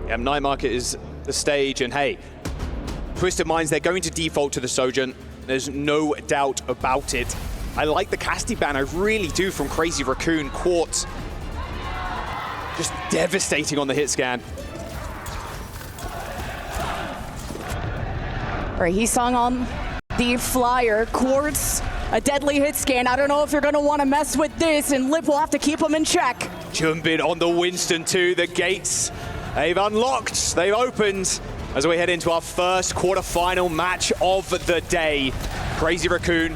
Yeah, Night Market is the stage, and hey, Twisted Minds, they're going to default to the Sojourn. There's no doubt about it. I like the casting ban, I really do, from Crazy Raccoon. Quartz, just devastating on the hit scan. All right, he's sung on the flyer. Quartz, a deadly hit scan. I don't know if you're gonna wanna mess with this, and Lip will have to keep him in check. Jumping on the Winston too, the gates, they've unlocked, they've opened, as we head into our first quarterfinal match of the day. Crazy Raccoon,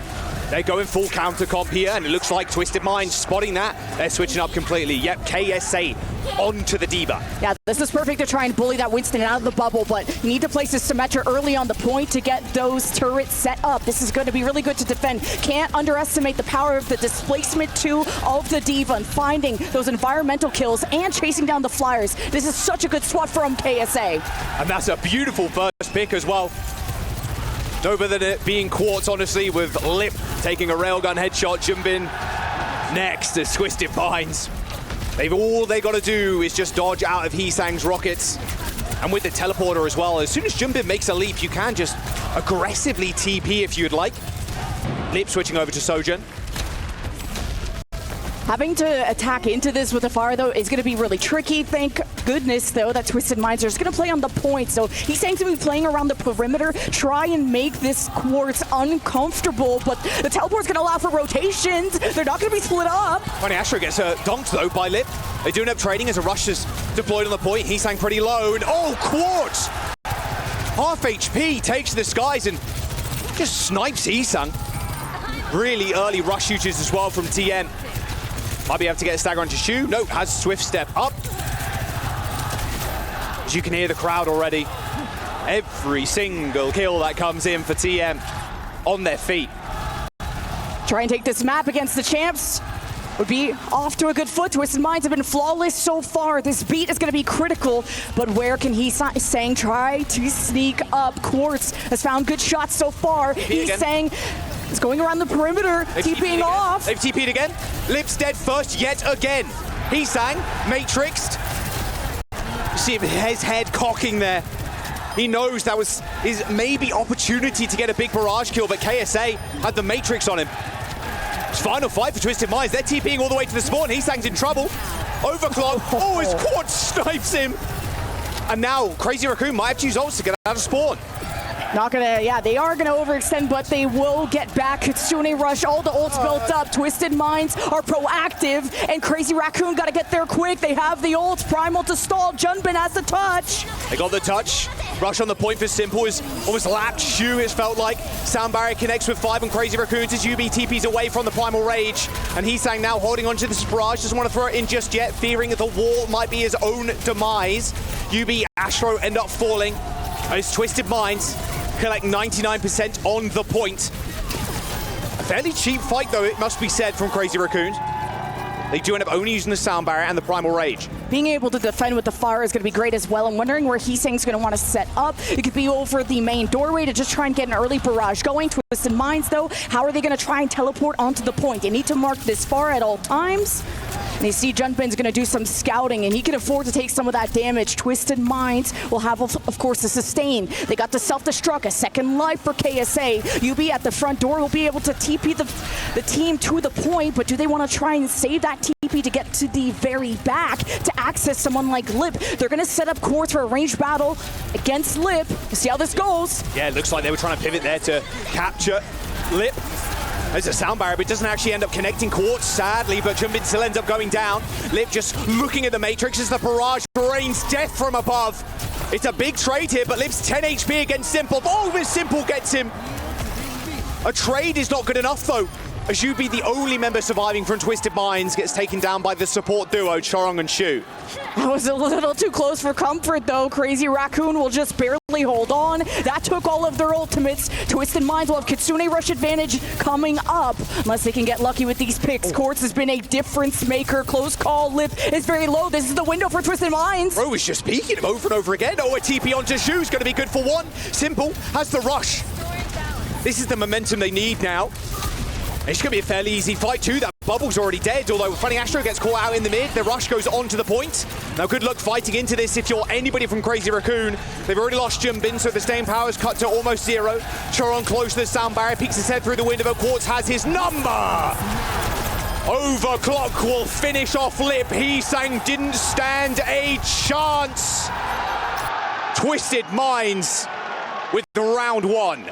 they're going full counter comp here, and it looks like Twisted Minds spotting that. They're switching up completely. Yep, KSA onto the D.Va. Yeah, this is perfect to try and bully that Winston out of the bubble, but you need to place a Symmetra early on the point to get those turrets set up. This is going to be really good to defend. Can't underestimate the power of the displacement too of the D.Va and finding those environmental kills and chasing down the flyers. This is such a good swat from KSA. And that's a beautiful first pick as well. No better than it being Quartz, honestly, with Lip taking a railgun headshot. Jumbin next as Twisted Minds. All they got to do is just dodge out of Heesang's rockets. And with the teleporter as well, as soon as Jumbin makes a leap, you can just aggressively TP if you'd like. Lip switching over to Sojourn. Having to attack into this with a fire, though, is going to be really tricky. Thank goodness, though, that Twisted Minds are just going to play on the point. So he's saying to be playing around the perimeter, try and make this Quartz uncomfortable. But the teleport's going to allow for rotations. They're not going to be split up. Funny, Astro gets dunked, though, by Lip. They do end up trading as a rush is deployed on the point. He sang pretty low. And oh, Quartz! Half HP takes the skies and just snipes Heesang. Really early rush shooters as well from TM. Might be able to get a stagger onto Shu. Nope, has Swift step up. As you can hear the crowd already. Every single kill that comes in for TM on their feet. Try and take this map against the champs. Would be off to a good foot. Twisted Minds have been flawless so far. This beat is going to be critical, but where can Heesang try to sneak up? Quartz has found good shots so far. Heesang is going around the perimeter, TPing off. They've TP'd again. Lip's dead first yet again. Heesang, matrixed. You see his head cocking there. He knows that was his maybe opportunity to get a big barrage kill, but KSA had the matrix on him. Final fight for Twisted Minds. They're TPing all the way to the spawn. Heesang's in trouble. Overclock. Oh, his Quartz snipes him. And now Crazy Raccoon might have to use ults to get out of spawn. Not gonna, yeah, they are gonna overextend, but they will get back. Kitsune rush, all the ults built up. Twisted Minds are proactive, and Crazy Raccoon gotta get there quick. They have the ult, Primal to stall. Junbin has the touch. They got the touch. Rush on the point for Simple is almost lapped. Shu, it felt like. Sound Barrier connects with 5 and Crazy Raccoons as UB TP's away from the Primal Rage. And Heesang now holding onto this barrage. Doesn't want to throw it in just yet, fearing that the wall might be his own demise. UB Astro end up falling. And it's Twisted Minds collect 99% on the point. A fairly cheap fight, though, it must be said, from Crazy Raccoons. They do end up only using the Sound Barrier and the Primal Rage. Being able to defend with the fire is going to be great as well. I'm wondering where Heesang's going to want to set up. It could be over the main doorway to just try and get an early barrage going. Twisted Minds, though, how are they going to try and teleport onto the point? They need to mark this far at all times. And you see Junbin's going to do some scouting, and he can afford to take some of that damage. Twisted Minds will have, of course, a sustain. They got the self-destruct, a second life for KSA. UB at the front door will be able to TP the team to the point, but do they want to try and save that TP to get to the very back to access someone like Lip? They're going to set up Quartz for a ranged battle against Lip. We'll see how this goes. Yeah, it looks like they were trying to pivot there to capture Lip. There's a Sound Barrier, but it doesn't actually end up connecting Quartz, sadly, but Jumbin still ends up going down. Lip just looking at the Matrix as the barrage rains death from above. It's a big trade here, but Lip's 10 HP against Simple. Oh, but Simple gets him. A trade is not good enough, though, as UB, the only member surviving from Twisted Minds, gets taken down by the support duo, Chorong and Shu. That was a little too close for comfort, though. Crazy Raccoon will just barely hold on. That took all of their ultimates. Twisted Minds will have Kitsune rush advantage coming up, unless they can get lucky with these picks. Quartz has been a difference maker. Close call. Lip is very low. This is the window for Twisted Minds. Bro is just peeking him over and over again. Oh, a TP onto Shu's going to be good for one. Simple has the rush. This is the momentum they need now. It's going to be a fairly easy fight too. That bubble's already dead, although Funny Astro gets caught out in the mid. The rush goes on to the point. Now good luck fighting into this if you're anybody from Crazy Raccoon. They've already lost Jumbin, so the staying power is cut to almost 0. Choron close to the sound barrier, peeks his head through the window, but Quartz has his number! Overclock will finish off Lip. Heesang didn't stand a chance. Twisted Minds with round 1.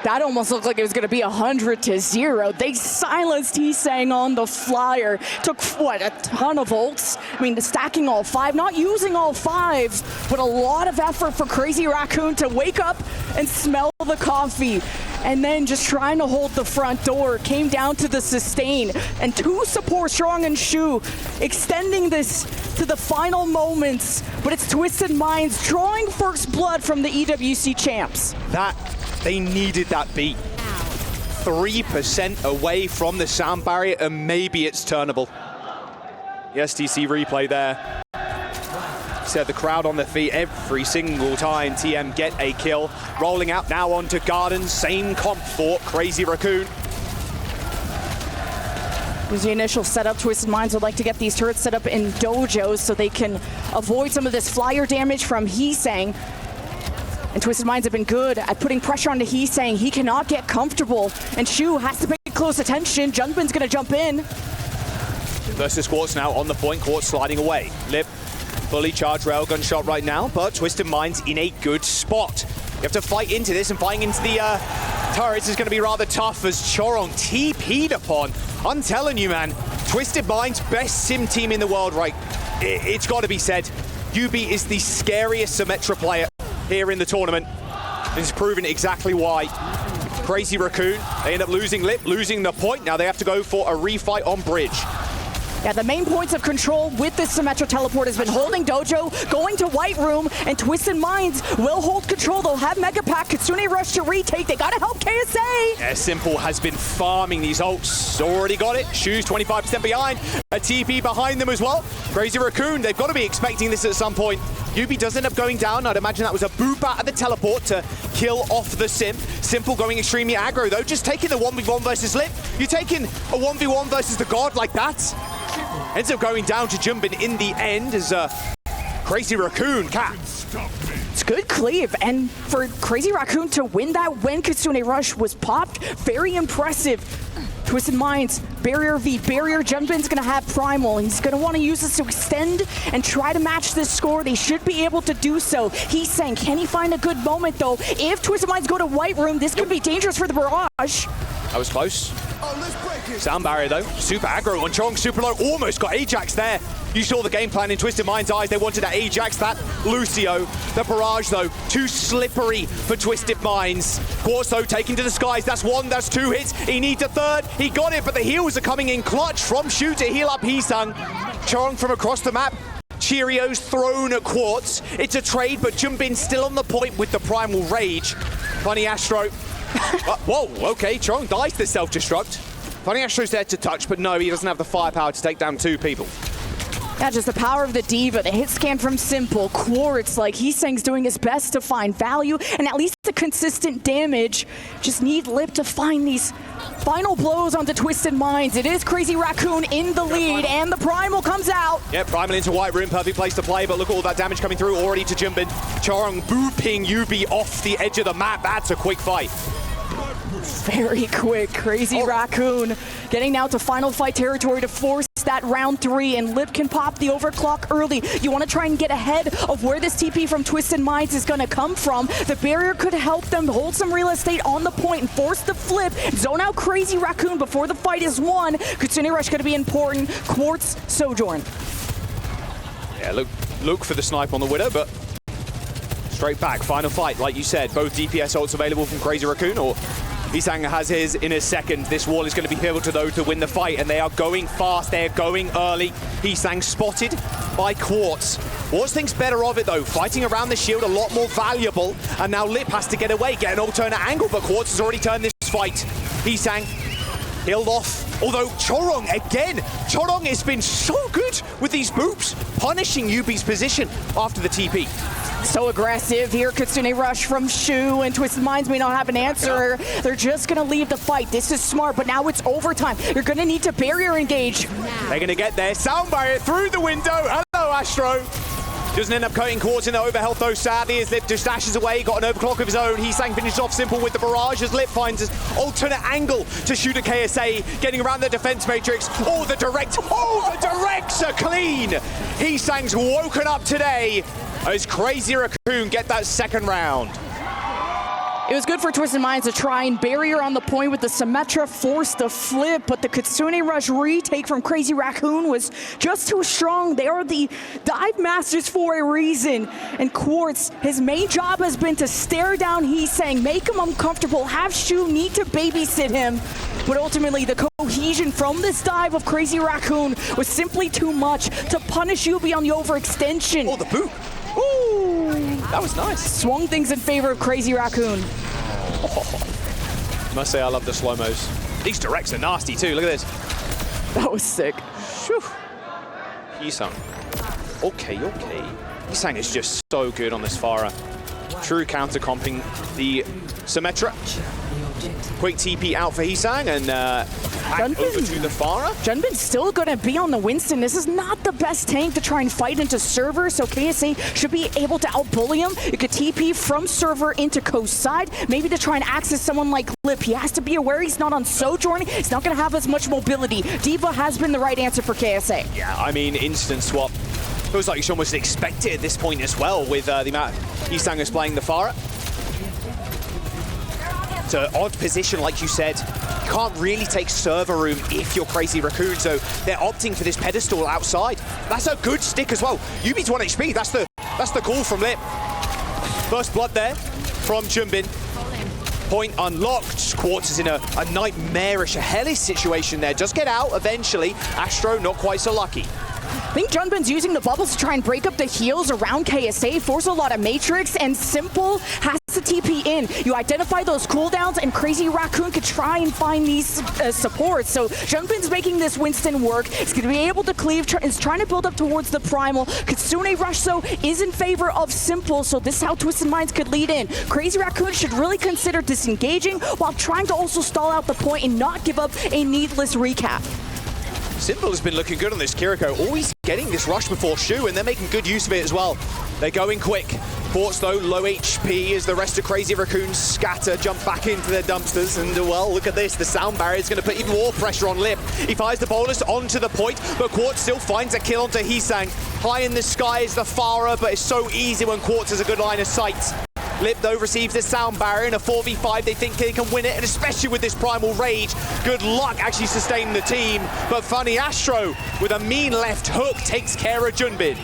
That almost looked like it was going to be 100-0. They silenced Heesang on the flyer. Took, what, a ton of ults? I mean, stacking all 5, not using all 5, but a lot of effort for Crazy Raccoon to wake up and smell the coffee. And then just trying to hold the front door. Came down to the sustain. And 2 supports, Strong and Shu, extending this to the final moments. But it's Twisted Minds drawing first blood from the EWC champs. They needed that beat. 3% away from the sound barrier, and maybe it's turnable. The STC replay there. Said the crowd on their feet every single time TM get a kill. Rolling out now onto Garden, same comp for Crazy Raccoon. Was the initial setup. Twisted Minds would like to get these turrets set up in dojos so they can avoid some of this flyer damage from Heesang. And Twisted Minds have been good at putting pressure onto Heesang. He cannot get comfortable, and Shu has to pay close attention. Junbin's gonna jump in. Versus Quartz now on the point, Quartz sliding away. Lip, fully charged railgun shot right now, but Twisted Minds in a good spot. You have to fight into this, and fighting into the turrets is gonna be rather tough as Choron TP'd upon. I'm telling you, man, Twisted Minds, best sim team in the world, right? It's gotta be said. UB is the scariest Symmetra player here in the tournament. It's proven exactly why. Crazy Raccoon, they end up losing Lip, losing the point. Now they have to go for a refight on bridge. Yeah, the main points of control with this Symmetra teleport has been holding Dojo, going to White Room, and Twisted Minds will hold control. They'll have Mega Pack, Kitsune Rush to retake. They gotta help KSA. Yeah, Simple has been farming these ults. Already got it. Shu's 25% behind. A TP behind them as well. Crazy Raccoon, they've got to be expecting this at some point. UB does end up going down. I'd imagine that was a boop out of the teleport to kill off the Sim. Simple going extremely aggro though, just taking the 1v1 versus Lip. You're taking a 1v1 versus the God like that. Ends up going down to Jumbin in the end as Crazy Raccoon cap. It's good cleave, and for Crazy Raccoon to win that when Kitsune Rush was popped, very impressive. Twisted Minds, barrier v barrier. Junbin's gonna have Primal. He's gonna want to use this to extend and try to match this score. They should be able to do so. Heesang, can he find a good moment though? If Twisted Minds go to White Room, this could be dangerous for the barrage. That was close. Sound barrier though, super aggro on Chong, super low, almost got Ajax there. You saw the game plan in Twisted Minds' eyes. They wanted that Ajax, that Lucio. The barrage though, too slippery for Twisted Minds. Quartz though taking to the skies. That's 1, that's 2 hits. He needs a 3rd. He got it, but the heals are coming in clutch from Shu to heal up Heesang. Chong from across the map. Cheerios thrown at Quartz. It's a trade, but Jumbin still on the point with the Primal Rage. Funny Astro. Whoa, okay, Chong dies to self-destruct. Funny Astro's there to touch, but no, he doesn't have the firepower to take down 2 people. Yeah, just the power of the Diva, the hit scan from Simple. Quartz, like Heesang's doing his best to find value and at least the consistent damage. Just need Lip to find these final blows onto Twisted Minds. It is Crazy Raccoon in the lead, and the Primal comes out. Yeah, Primal into White Room, perfect place to play, but look at all that damage coming through already to Jumbin. Chong booping UB off the edge of the map. That's a quick fight. Very quick. Crazy Raccoon getting now to final fight territory to force that round 3, and Lip can pop the overclock early. You want to try and get ahead of where this TP from Twisted Minds is going to come from. The barrier could help them hold some real estate on the point and force the flip. Zone out Crazy Raccoon before the fight is won. Kitsune Rush going to be important. Quartz, Sojourn. Yeah, look for the snipe on the Widow, but straight back, final fight, like you said. Both DPS ults available from Crazy Raccoon, or Heesang has his in a second. This wall is going to be pivotal though to win the fight, and they are going fast, they are going early. Heesang spotted by Quartz. Quartz thinks better of it though, fighting around the shield a lot more valuable, and now Lip has to get away, get an alternate angle, but Quartz has already turned this fight. Heesang healed off, although Chorong again. Chorong has been so good with these boops, punishing UB's position after the TP. So aggressive here. Kitsune rush from Shu, and Twisted Minds may not have an answer. They're just going to leave the fight. This is smart, but now it's overtime. You're going to need to barrier engage. They're going to get there. Sound barrier through the window. Hello, Astro. Doesn't end up cutting Quartz in the overhealth though, sadly, as Lip just dashes away, got an overclock of his own. Heesang finishes off Simple with the barrage as Lip finds an alternate angle to shoot at KSA, getting around the defense matrix. Oh, the directs are clean! Heesang's woken up today as Crazy Raccoon get that second round. It was good for Twisted Minds to try and barrier on the point with the Symmetra, force the flip, but the Kitsune Rush retake from Crazy Raccoon was just too strong. They are the dive masters for a reason. And Quartz, his main job has been to stare down Heesang, make him uncomfortable, have Shu need to babysit him. But ultimately, the cohesion from this dive of Crazy Raccoon was simply too much to punish Yubi on the overextension. Oh, the boot. Ooh, that was nice. Swung things in favor of Crazy Raccoon. Oh. Must say I love the slow-mos. These directs are nasty too, look at this. That was sick. Whew. Heesang. Okay. Heesang is just so good on this Pharah. True counter-comping the Symmetra. Quick TP out for Heesang and back over to the Pharah. Junbin's still going to be on the Winston. This is not the best tank to try and fight into server, so KSA should be able to outbully him. You could TP from server into coast side, maybe to try and access someone like Lip. He has to be aware he's not on Sojourn. He's not going to have as much mobility. D.Va has been the right answer for KSA. Yeah, I mean, instant swap. Feels like it's almost expected at this point as well with the amount Heesang is playing the Pharah. It's an odd position, like you said. You can't really take server room if you're Crazy Raccoon, so they're opting for this pedestal outside. That's a good stick as well. Yubi's 1 HP, that's the call from Lip. First blood there from Junbin. Point unlocked. Quartz is in a nightmarish, a hellish situation there. Just get out eventually. Astro not quite so lucky. I think Junbin's using the bubbles to try and break up the heals around KSA, force a lot of Matrix, and Simple has to TP in. You identify those cooldowns, and Crazy Raccoon could try and find these supports. So Junbin's making this Winston work. He's going to be able to cleave, is trying to build up towards the Primal. Kitsune Rush, though, is in favor of Simple, so this is how Twisted Minds could lead in. Crazy Raccoon should really consider disengaging while trying to also stall out the point and not give up a needless recap. Simple has been looking good on this Kiriko, always getting this rush before Shu, and they're making good use of it as well. They're going quick. Quartz, though, low HP as the rest of Crazy Raccoon scatter, jump back into their dumpsters, and, well, look at this. The sound barrier is going to put even more pressure on Lip. He fires the bolus onto the point, but Quartz still finds a kill onto Heesang. High in the sky is the Pharah, but it's so easy when Quartz has a good line of sight. Lip, though, receives the sound barrier in a 4v5. They think they can win it, and especially with this Primal Rage, good luck actually sustaining the team. But Funny Astro, with a mean left hook, takes care of Junbin.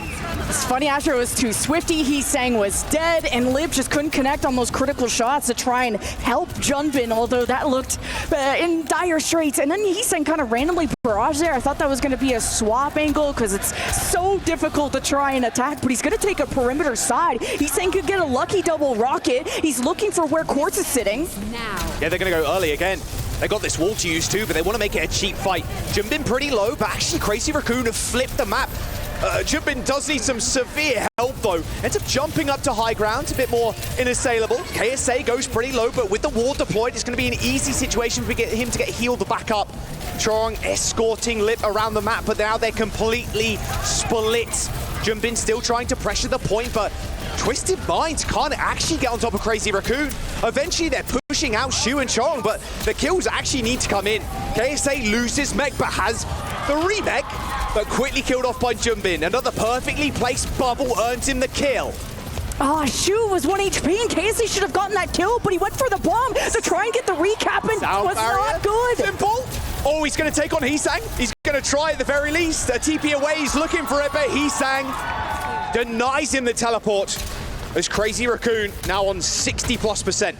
It's funny, Astro was too swifty, Heesang was dead, and Lip just couldn't connect on those critical shots to try and help Junbin, although that looked in dire straits. And then Heesang kind of randomly barrage there. I thought that was going to be a swap angle because it's so difficult to try and attack, but he's going to take a perimeter side. Heesang could get a lucky double rocket. He's looking for where Quartz is sitting. Yeah, they're going to go early again. They got this wall to use too, but they want to make it a cheap fight. Junbin pretty low, but actually Crazy Raccoon have flipped the map. Junbin does need some severe help though. Ends up jumping up to high ground, a bit more inassailable. KSA goes pretty low, but with the wall deployed, it's going to be an easy situation for him to get healed back up. Trong escorting Lip around the map, but now they're completely split. Junbin still trying to pressure the point, but Twisted Minds can't actually get on top of Crazy Raccoon. Eventually, they're pushing out Shu and Chong, but the kills actually need to come in. KSA loses mech, but has 3 mech, but quickly killed off by Junbin. Another perfectly placed bubble earns him the kill. Shu was 1 HP, and KSA should have gotten that kill, but he went for the bomb to try and get the recap, and was not good. Simple. Oh, he's going to take on Heesang. He's going to try at the very least. A TP away, he's looking for it, but Heesang denies him the teleport as Crazy Raccoon now on 60+%.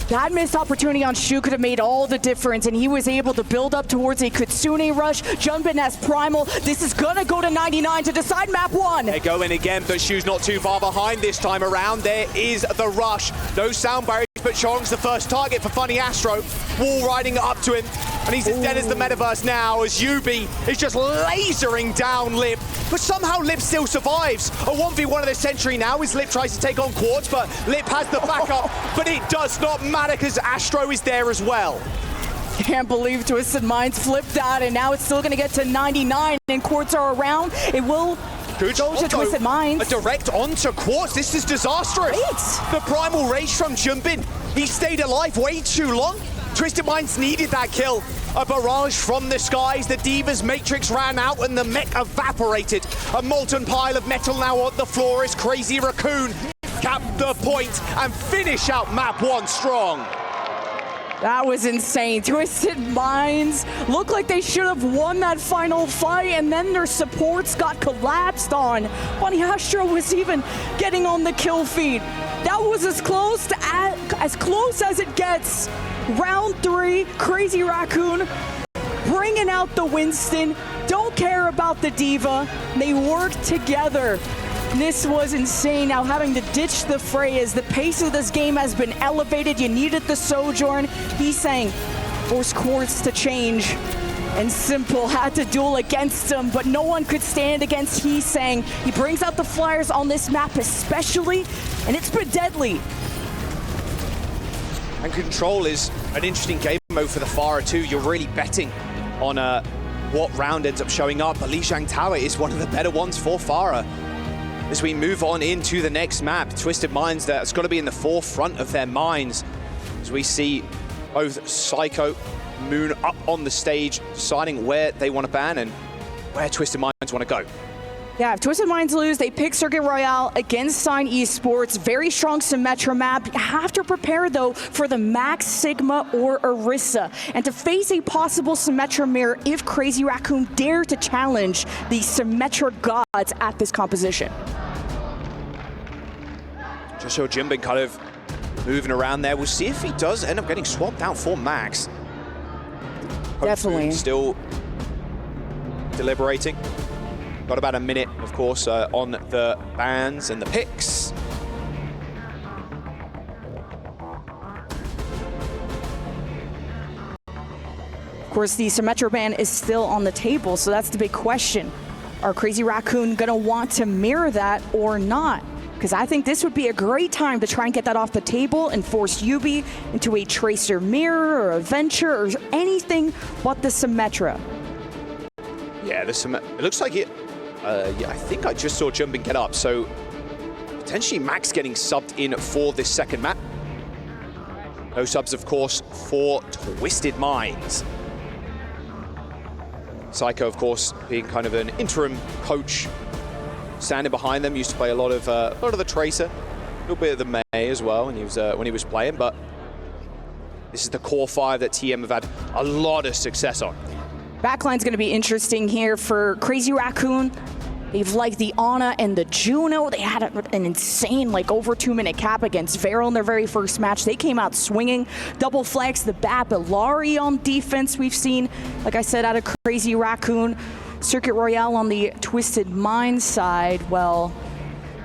That missed opportunity on Shu could have made all the difference, and he was able to build up towards a Kitsune rush. Junbin has Primal. This is gonna go to 99 to decide map 1. They go in again, but Shu's not too far behind this time around. There is the rush. No sound barrier but Chong's the first target for Funny Astro. Wall riding up to him, and he's as dead as the metaverse now as Yubi is just lasering down Lip. But somehow Lip still survives. A 1v1 of the century now as Lip tries to take on Quartz, but Lip has the backup, but it does not matter because Astro is there as well. Can't believe Twisted Minds flipped that, and now it's still going to get to 99, and Quartz are around. It will go to Twisted Minds. A direct onto Quartz. This is disastrous. Great. The Primal Rage from Jumbin. He stayed alive way too long. Twisted Minds needed that kill. A barrage from the skies. The Diva's Matrix ran out and the mech evaporated. A molten pile of metal now on the floor as Crazy Raccoon cap the point and finish out map 1 strong. That was insane. Twisted Minds looked like they should have won that final fight, and then their supports got collapsed on. Funny Astro was even getting on the kill feed. That was as close as it gets. Round 3, Crazy Raccoon bringing out the Winston. Don't care about the Diva. They work together. This was insane. Now having to ditch the fray as the pace of this game has been elevated. You needed the Sojourn. He's saying, force Quartz to change. And Simple had to duel against him, but no one could stand against Heesang. He brings out the Flyers on this map especially, and it's been deadly. And Control is an interesting game mode for the Farah too. You're really betting on what round ends up showing up. But Lijiang Tower is one of the better ones for Farah. As we move on into the next map, Twisted Minds, that's got to be in the forefront of their minds. As we see both Psycho, Moon up on the stage, deciding where they want to ban and where Twisted Minds want to go. Yeah, if Twisted Minds lose, they pick Circuit Royale against Sign Esports. Very strong Symmetra map. You have to prepare, though, for the Max, Sigma, or Orisa. And to face a possible Symmetra mirror if Crazy Raccoon dare to challenge the Symmetra gods at this composition. Just show Jimbin kind of moving around there. We'll see if he does end up getting swapped out for Max. Definitely. Still deliberating. Got about a minute, of course, on the bans and the picks. Of course, the Symmetra ban is still on the table, so that's the big question. Are Crazy Raccoon gonna want to mirror that or not? Because I think this would be a great time to try and get that off the table and force Yubi into a Tracer mirror or a Venture or anything but the Symmetra. Yeah, it looks like it. Yeah, I think I just saw Jumbin get up, so potentially Max getting subbed in for this second map. No subs, of course, for Twisted Minds. Psycho, of course, being kind of an interim coach, standing behind them. Used to play a lot of the Tracer, a little bit of the May as well when he was playing. But this is the core 5 that TM have had a lot of success on. Backline's going to be interesting here for Crazy Raccoon. They've liked the Ana and the Juno. They had an insane, like, over 2-minute cap against Vero in their very first match. They came out swinging. Double flex, the Bap, Ilari on defense we've seen, like I said, out of Crazy Raccoon. Circuit Royale on the Twisted Minds side, well,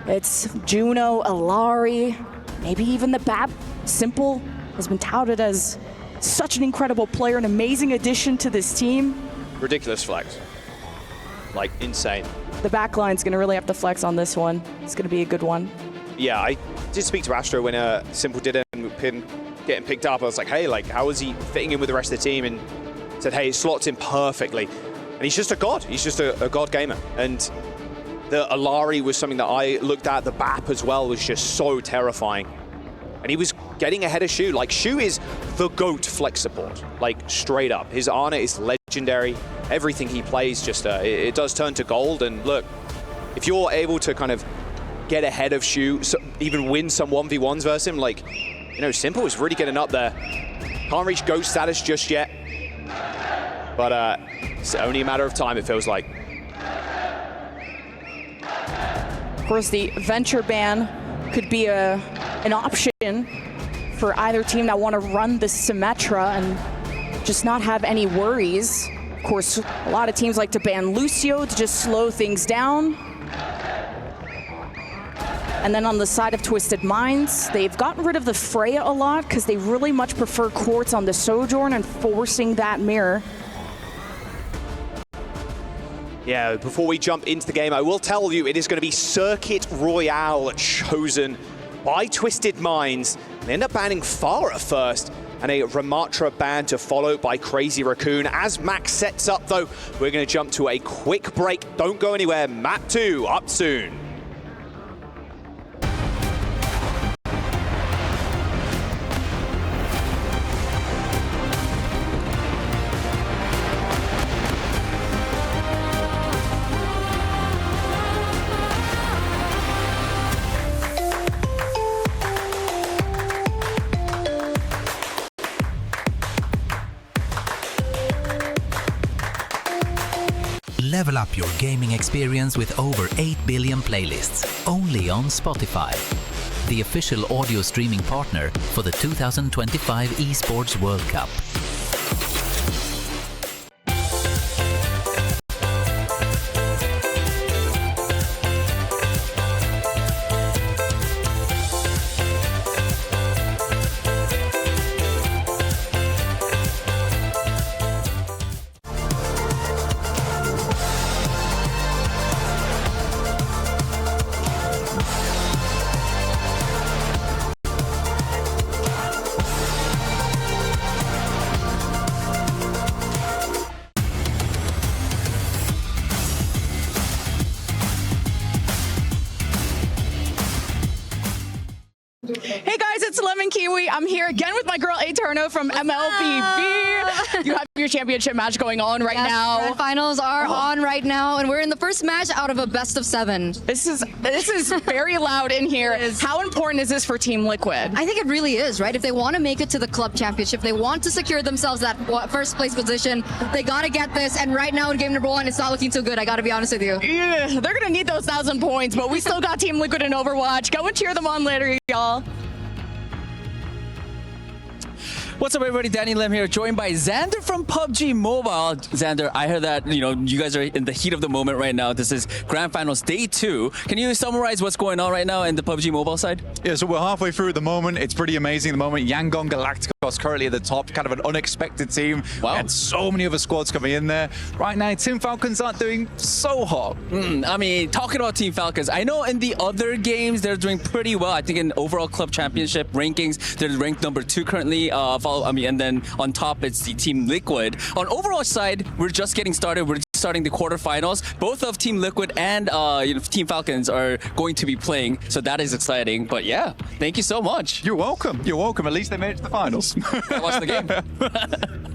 it's Juno, Ilari, maybe even the Bap. Simple has been touted as such an incredible player, an amazing addition to this team. Ridiculous flex. Like, insane. The backline's going to really have to flex on this one. It's going to be a good one. Yeah, I did speak to Astro when Simple did it and getting picked up. I was like, hey, like, how is he fitting in with the rest of the team? And said, hey, it slots in perfectly. And he's just a god. He's just a god gamer. And the Ilari was something that I looked at. The Bap as well was just so terrifying. And he was getting ahead of Shu. Like, Shu is the GOAT flex support. Like, straight up. His Ana is legendary. Everything he plays just, it does turn to gold. And look, if you're able to kind of get ahead of Shu, so even win some 1v1s versus him, like, you know, Simple is really getting up there. Can't reach GOAT status just yet. But it's only a matter of time, it feels like. Of course, the Venture ban could be an option for either team that want to run the Symmetra and just not have any worries. Of course, a lot of teams like to ban Lucio to just slow things down. And then on the side of Twisted Minds, they've gotten rid of the Freya a lot because they really much prefer Quartz on the Sojourn and forcing that mirror. Yeah, before we jump into the game, I will tell you it is going to be Circuit Royale chosen by Twisted Minds. They end up banning Farah first, and a Ramatra ban to follow by Crazy Raccoon. As Max sets up, though, we're going to jump to a quick break. Don't go anywhere. Map 2 up soon. Level up your gaming experience with over 8 billion playlists, only on Spotify, the official audio streaming partner for the 2025 Esports World Cup. Hey guys, it's Lemon Kiwi. I'm here again with my girl Eterno from MLPB. You have your championship match going on right now. Grand finals are on right now, and we're in the first match out of a best of 7. This is very loud in here. How important is this for Team Liquid? I think it really is, right? If they want to make it to the club championship, they want to secure themselves that first place position, they got to get this, and right now in game number 1, it's not looking too good, I got to be honest with you. Yeah, they're going to need those 1,000 points, but we still got Team Liquid in Overwatch. Go and cheer them on later, y'all. What's up, everybody? Danny Lim here, joined by Xander from PUBG Mobile. Xander, I heard that you guys are in the heat of the moment right now. This is Grand Finals Day 2. Can you summarize what's going on right now in the PUBG Mobile side? Yeah, so we're halfway through at the moment. It's pretty amazing at the moment. Yangon Galacticos currently at the top, kind of an unexpected team. Wow. And so many other squads coming in there. Right now, Team Falcons aren't doing so hot. I mean, talking about Team Falcons, I know in the other games they're doing pretty well. I think in overall club championship rankings, they're ranked number 2 currently. And then on top, it's the Team Liquid. On Overwatch side, we're just getting started. We're starting the quarterfinals. Both of Team Liquid and Team Falcons are going to be playing, so that is exciting. But yeah, thank you so much. You're welcome. You're welcome. At least they made it to the finals. I watched the game.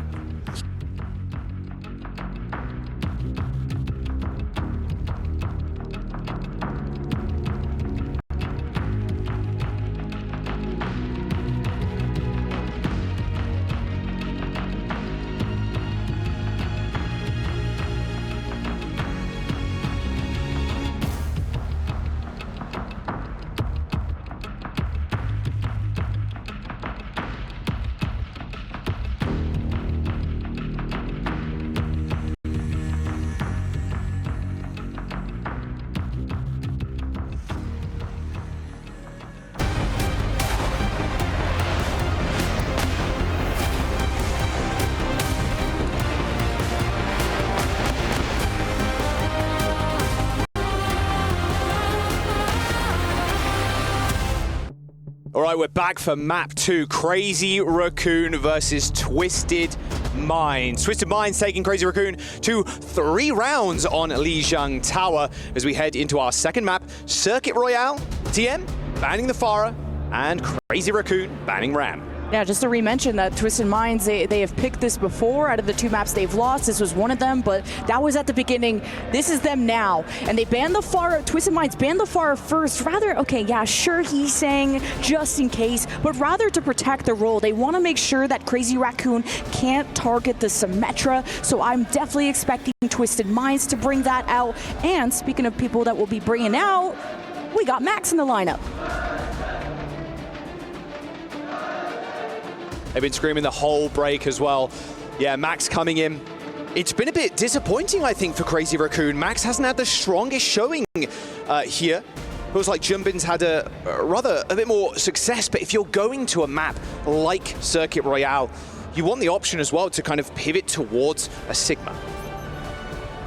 All right, we're back for map 2. Crazy Raccoon versus Twisted Minds. Twisted Minds taking Crazy Raccoon to 3 rounds on Lijiang Tower as we head into our second map, Circuit Royale. TM banning the Farah and Crazy Raccoon banning Ram. Yeah, just to re-mention that Twisted Minds, they have picked this before. Out of the 2 maps they've lost, this was one of them, but that was at the beginning. This is them now. And they banned the Farah, Twisted Minds banned the Farah first. Rather, okay, yeah, sure, he's saying just in case, but rather to protect the role. They want to make sure that Crazy Raccoon can't target the Symmetra, so I'm definitely expecting Twisted Minds to bring that out. And speaking of people that will be bringing out, we got Max in the lineup. They've been screaming the whole break as well. Yeah, Max coming in. It's been a bit disappointing, I think, for Crazy Raccoon. Max hasn't had the strongest showing here feels like Jumbin's had a bit more success, but if you're going to a map like Circuit Royale, you want the option as well to kind of pivot towards a Sigma.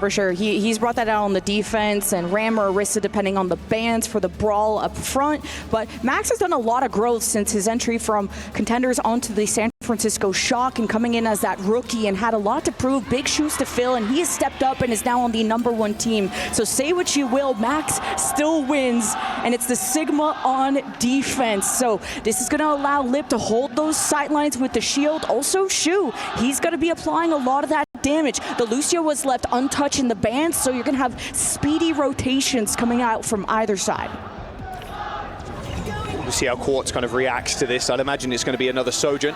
For sure, he's brought that out on the defense, and Ram or Orisa depending on the bans for the brawl up front. But Max has done a lot of growth since his entry from contenders onto the San Francisco Shock and coming in as that rookie and had a lot to prove, big shoes to fill, and he has stepped up and is now on the #1 team. So say what you will, Max still wins, and it's the Sigma on defense. So this is going to allow Lip to hold those sidelines with the shield. Also Shu, he's going to be applying a lot of that damage. The Lucio was left untouched in the bans, so you're going to have speedy rotations coming out from either side. We'll see how Quartz kind of reacts to this. I'd imagine it's going to be another Sojourn.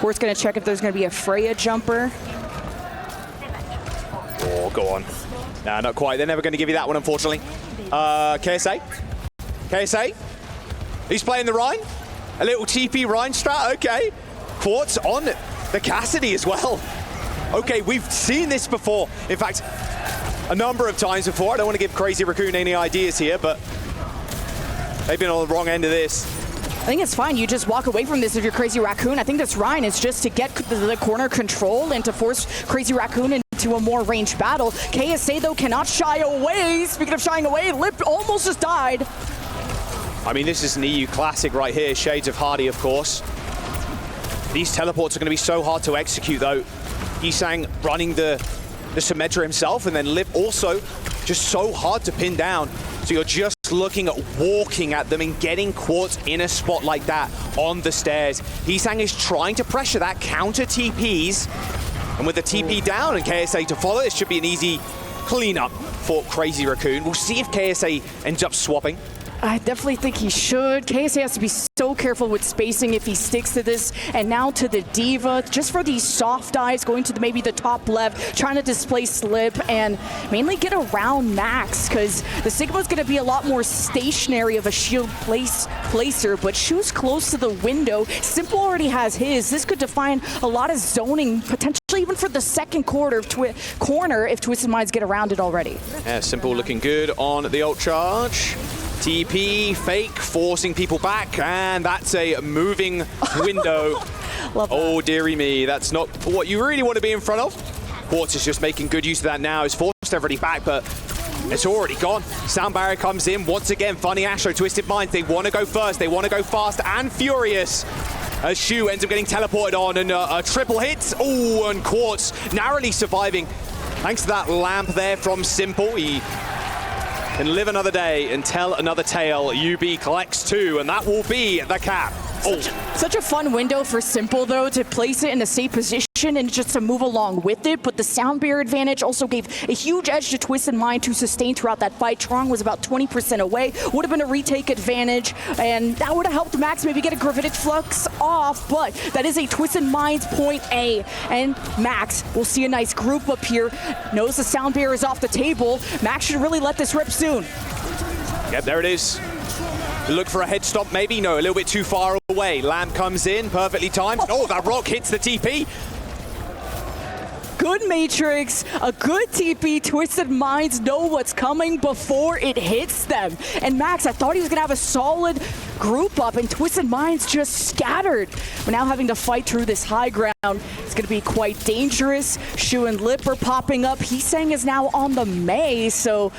Quartz going to check if there's going to be a Freya jumper. Oh, go on. Nah, not quite. They're never going to give you that one, unfortunately. KSA? KSA? He's playing the Rhine? A little TP Rhine strat? Okay. Quartz on the Cassidy as well. Okay, we've seen this before. In fact, a number of times before. I don't want to give Crazy Raccoon any ideas here, but they've been on the wrong end of this. I think it's fine. You just walk away from this if you're Crazy Raccoon. I think this Rhine is just to get the corner control and to force Crazy Raccoon into a more ranged battle. KSA, though, cannot shy away. Speaking of shying away, Lip almost just died. I mean, this is an EU classic right here. Shades of Hardy, of course. These teleports are going to be so hard to execute, though. Yisang running the Symmetra himself, and then Lip also just so hard to pin down. So you're just looking at walking at them and getting Quartz in a spot like that on the stairs. Yisang is trying to pressure that, counter TPs, and with the TP down and KSA to follow, this should be an easy cleanup for Crazy Raccoon. We'll see if KSA ends up swapping. I definitely think he should. KSA has to be so careful with spacing if he sticks to this. And now to the Diva, just for these soft dives, going to maybe the top left, trying to displace Lip and mainly get around Max, because the Sigma's going to be a lot more stationary of a shield placer, but Shu's close to the window. Simple already has his. This could define a lot of zoning, potentially even for the second corner if Twisted Minds get around it already. Yeah, Simple looking good on the ult charge. TP, fake, forcing people back, and that's a moving window. Oh, dearie me, that's not what you really want to be in front of. Quartz is just making good use of that now. He's forced everybody back, but it's already gone. Sound barrier comes in once again. Funny Astro, Twisted Minds, they want to go first. They want to go fast and furious. As Shu ends up getting teleported on, and a triple hit. Oh, and Quartz narrowly surviving. Thanks to that lamp there from Simple. He can live another day and tell another tale. UB collects 2, and that will be the cap. Such a fun window for Simple, though, to place it in a safe position and just to move along with it. But the sound barrier advantage also gave a huge edge to Twisted Mind to sustain throughout that fight. Trong was about 20% away. Would have been a retake advantage, and that would have helped Max maybe get a Gravitic Flux off. But that is a Twisted Minds point A. And Max will see a nice group up here. Knows the sound barrier is off the table. Max should really let this rip soon. Yep, there it is. Look for a head stop, maybe. No, a little bit too far away. Lamp comes in, perfectly timed. Oh, that rock hits the TP. Good Matrix, a good TP. Twisted Minds know what's coming before it hits them. And Max, I thought he was going to have a solid group up, and Twisted Minds just scattered. We're now having to fight through this high ground. It's going to be quite dangerous. Shu and Lip are popping up. Heesang is now on the Mei, so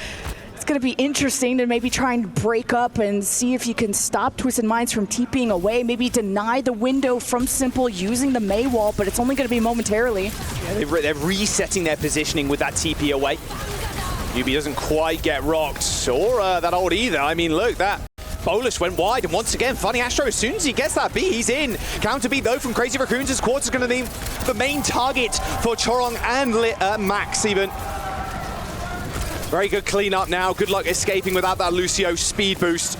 it's going to be interesting to maybe try and break up and see if you can stop Twisted Minds from TPing away, maybe deny the window from Simple using the Mei wall, but it's only going to be momentarily. Yeah, they're resetting their positioning with that TP away. UB doesn't quite get rocked, or that ult either. I mean, look, that Bolus went wide, and once again, Funny Astro, as soon as he gets that B, he's in. Counter beat, though, from Crazy Raccoons, as Quartz is going to be the main target for Chorong and Max, even. Very good cleanup now. Good luck escaping without that Lucio speed boost.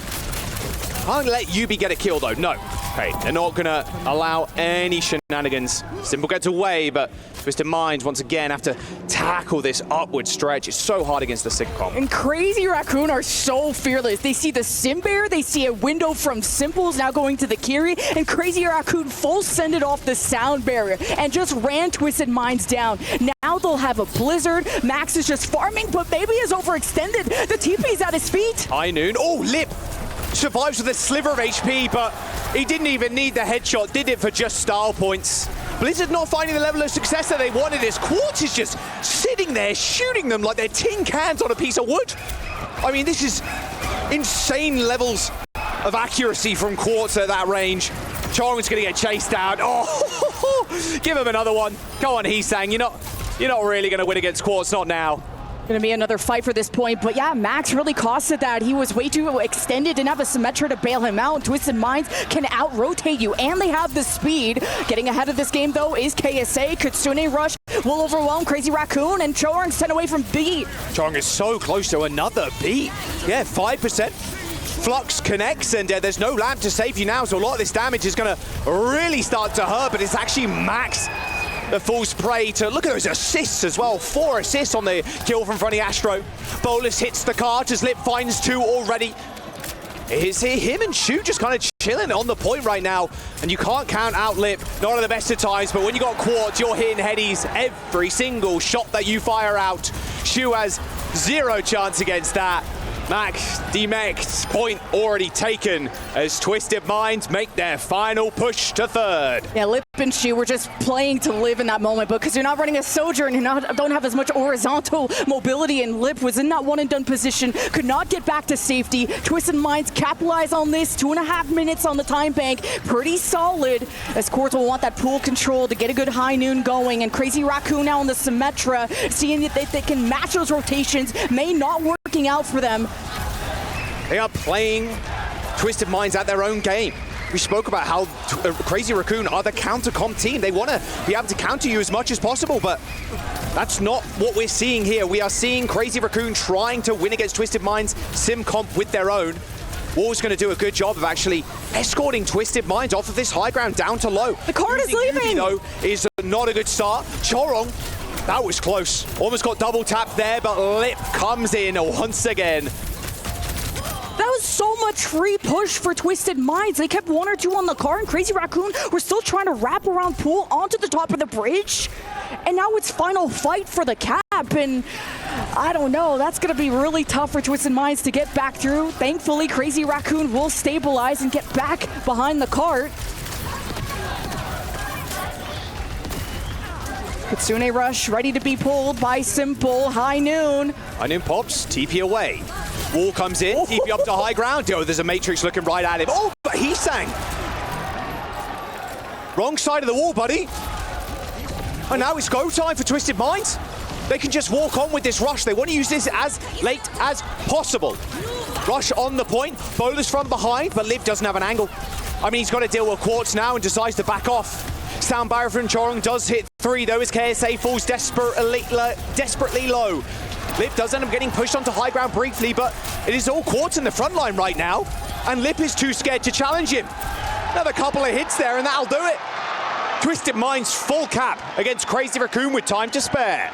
Can't let UB get a kill, though. No. paid. They're not going to allow any shenanigans. Simple gets away, but Twisted Minds once again have to tackle this upward stretch. It's so hard against the Sigcom. And Crazy Raccoon are so fearless. They see the Sim Bear, they see a window from Simples now going to the Kiri, and Crazy Raccoon full sended off the sound barrier and just ran Twisted Minds down. Now they'll have a Blizzard. Max is just farming, but Baby is overextended. The TP's at his feet. High Noon. Oh, Lip survives with a sliver of HP, but he didn't even need the headshot, did it for just style points. Blizzard not finding the level of success that they wanted as Quartz is just sitting there shooting them like they're tin cans on a piece of wood. I mean, this is insane levels of accuracy from Quartz at that range. Chong's gonna get chased down. Oh, give him another one. Go on, Heesang. You're not really gonna win against Quartz, not now. Gonna be another fight for this point, but yeah, Max really costed that. He was way too extended, didn't have a Symmetra to bail him out. Twisted Minds can out-rotate you, and they have the speed. Getting ahead of this game, though, is KSA. Kitsune Rush will overwhelm Crazy Raccoon, and Chorong sent away from B. Chorong is so close to another beat. Yeah, 5%. Flux connects, and there's no lamp to save you now, so a lot of this damage is gonna really start to hurt, but it's actually Max that falls prey to, look at those assists as well. 4 assists on the kill from Fronty Astro. Bolus hits the cart as Lip finds 2 already. Is him and Shu just kind of chilling on the point right now, and you can't count out Lip, not at the best of times, but when you got Quartz, you're hitting headies every single shot that you fire out. Shu has 0 chance against that. Max demeched, point already taken as Twisted Minds make their final push to 3rd. Yeah, Lip and Shu were just playing to live in that moment, but because you're not running a Sojourn and don't have as much horizontal mobility, and Lip was in that one and done position, could not get back to safety. Twisted Minds capitalize on this, 2.5 minutes on the time bank, pretty solid, as Quartz will want that pool control to get a good High Noon going, and Crazy Raccoon now on the Symmetra, seeing if they can match those rotations, may not working out for them. They are playing Twisted Minds at their own game. We spoke about how Crazy Raccoon are the counter-comp team. They want to be able to counter you as much as possible, but that's not what we're seeing here. We are seeing Crazy Raccoon trying to win against Twisted Minds sim comp with their own. Wall's going to do a good job of actually escorting Twisted Minds off of this high ground down to low. The card is leaving! Though, is not a good start. Chorong, that was close. Almost got double tapped there, but Lip comes in once again. That was so much free push for Twisted Minds. They kept 1 or 2 on the car, and Crazy Raccoon were still trying to wrap around pool onto the top of the bridge. And now it's final fight for the cap, and I don't know, that's gonna be really tough for Twisted Minds to get back through. Thankfully, Crazy Raccoon will stabilize and get back behind the cart. Kitsune Rush ready to be pulled by Simple. High Noon. High Noon pops, TP away. Wall comes in, TP up to high ground. Oh, there's a Matrix looking right at him. Oh, but Heesang. Wrong side of the wall, buddy. And now it's go time for Twisted Minds. They can just walk on with this rush. They want to use this as late as possible. Rush on the point, Bolus from behind, but Liv doesn't have an angle. I mean, he's got to deal with Quartz now and decides to back off. Sound barrier from Chorong does hit 3 though as KSA falls desperately low. Lip does end up getting pushed onto high ground briefly, but it is all Quartz in the front line right now, and Lip is too scared to challenge him. Another couple of hits there, and that'll do it. Twisted Minds full cap against Crazy Raccoon with time to spare.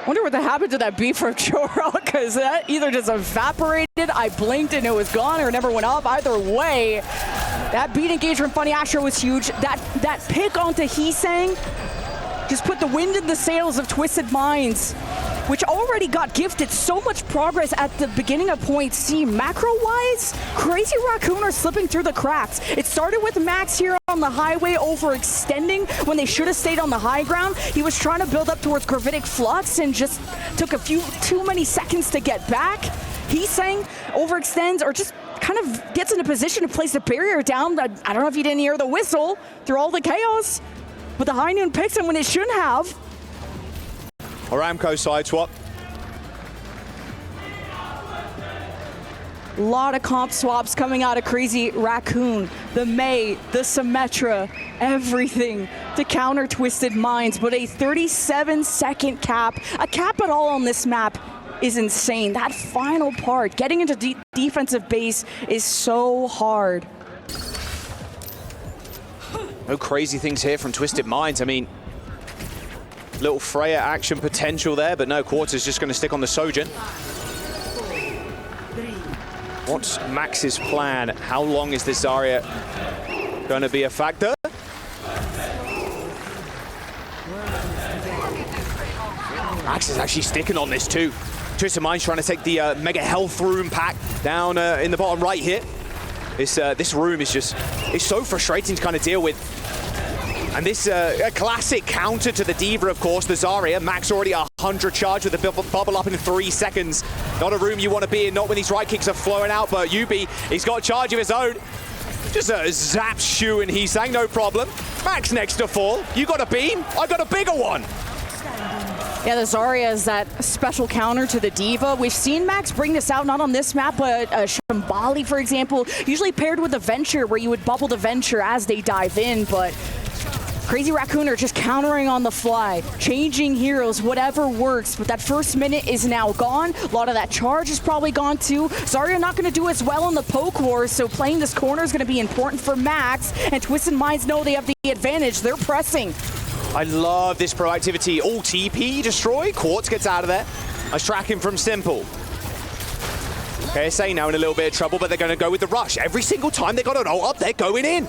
Wonder what happened to that beat from Chorong, because that either just evaporated, I blinked and it was gone, or never went up. Either way, that beat engage from Fronty Astro was huge. That pick onto Heesang just put the wind in the sails of Twisted Minds, which already got gifted so much progress at the beginning of point C. Macro-wise, Crazy Raccoon are slipping through the cracks. It started with Max here on the highway overextending when they should have stayed on the high ground. He was trying to build up towards Gravitic Flux and just took too many seconds to get back. Heesang overextends or just kind of gets in a position to place the barrier down. I don't know if you didn't hear the whistle through all the chaos, but the High Noon picks him when it shouldn't have. Aramco side swap. A lot of comp swaps coming out of Crazy Raccoon. The May, the Symmetra, everything to counter Twisted Minds, but a 37-second cap. A cap at all on this map is insane. That final part, getting into defensive base is so hard. No crazy things here from Twisted Minds. I mean, little Freya action potential there, but no, Quarter's just going to stick on the Sojourn. What's Max's plan? How long is this Zarya going to be a factor? Max is actually sticking on this too. Twisted Minds trying to take the Mega Health Room pack down in the bottom right here. This room is just, it's so frustrating to kind of deal with. And this a classic counter to the D.Va, of course, the Zarya. Max already 100 charge with the bubble up in 3 seconds. Not a room you want to be in, not when these right kicks are flowing out, but Yubi, he's got charge of his own. Just a zap Shu and Hee-Sang, no problem. Max next to fall. You got a beam, I got a bigger one. Yeah, the Zarya is that special counter to the D.Va. We've seen Max bring this out, not on this map, but Shambali, for example, usually paired with a Venture, where you would bubble the Venture as they dive in, but Crazy Raccoon are just countering on the fly, changing heroes, whatever works, but that first minute is now gone. A lot of that charge is probably gone too. Zarya not going to do as well in the poke wars, so playing this corner is going to be important for Max, and Twisted Minds know they have the advantage. They're pressing. I love this proactivity. All TP destroy. Quartz gets out of there. Nice tracking from Simple. KSA now in a little bit of trouble, but they're going to go with the rush. Every single time they got an ult up, they're going in.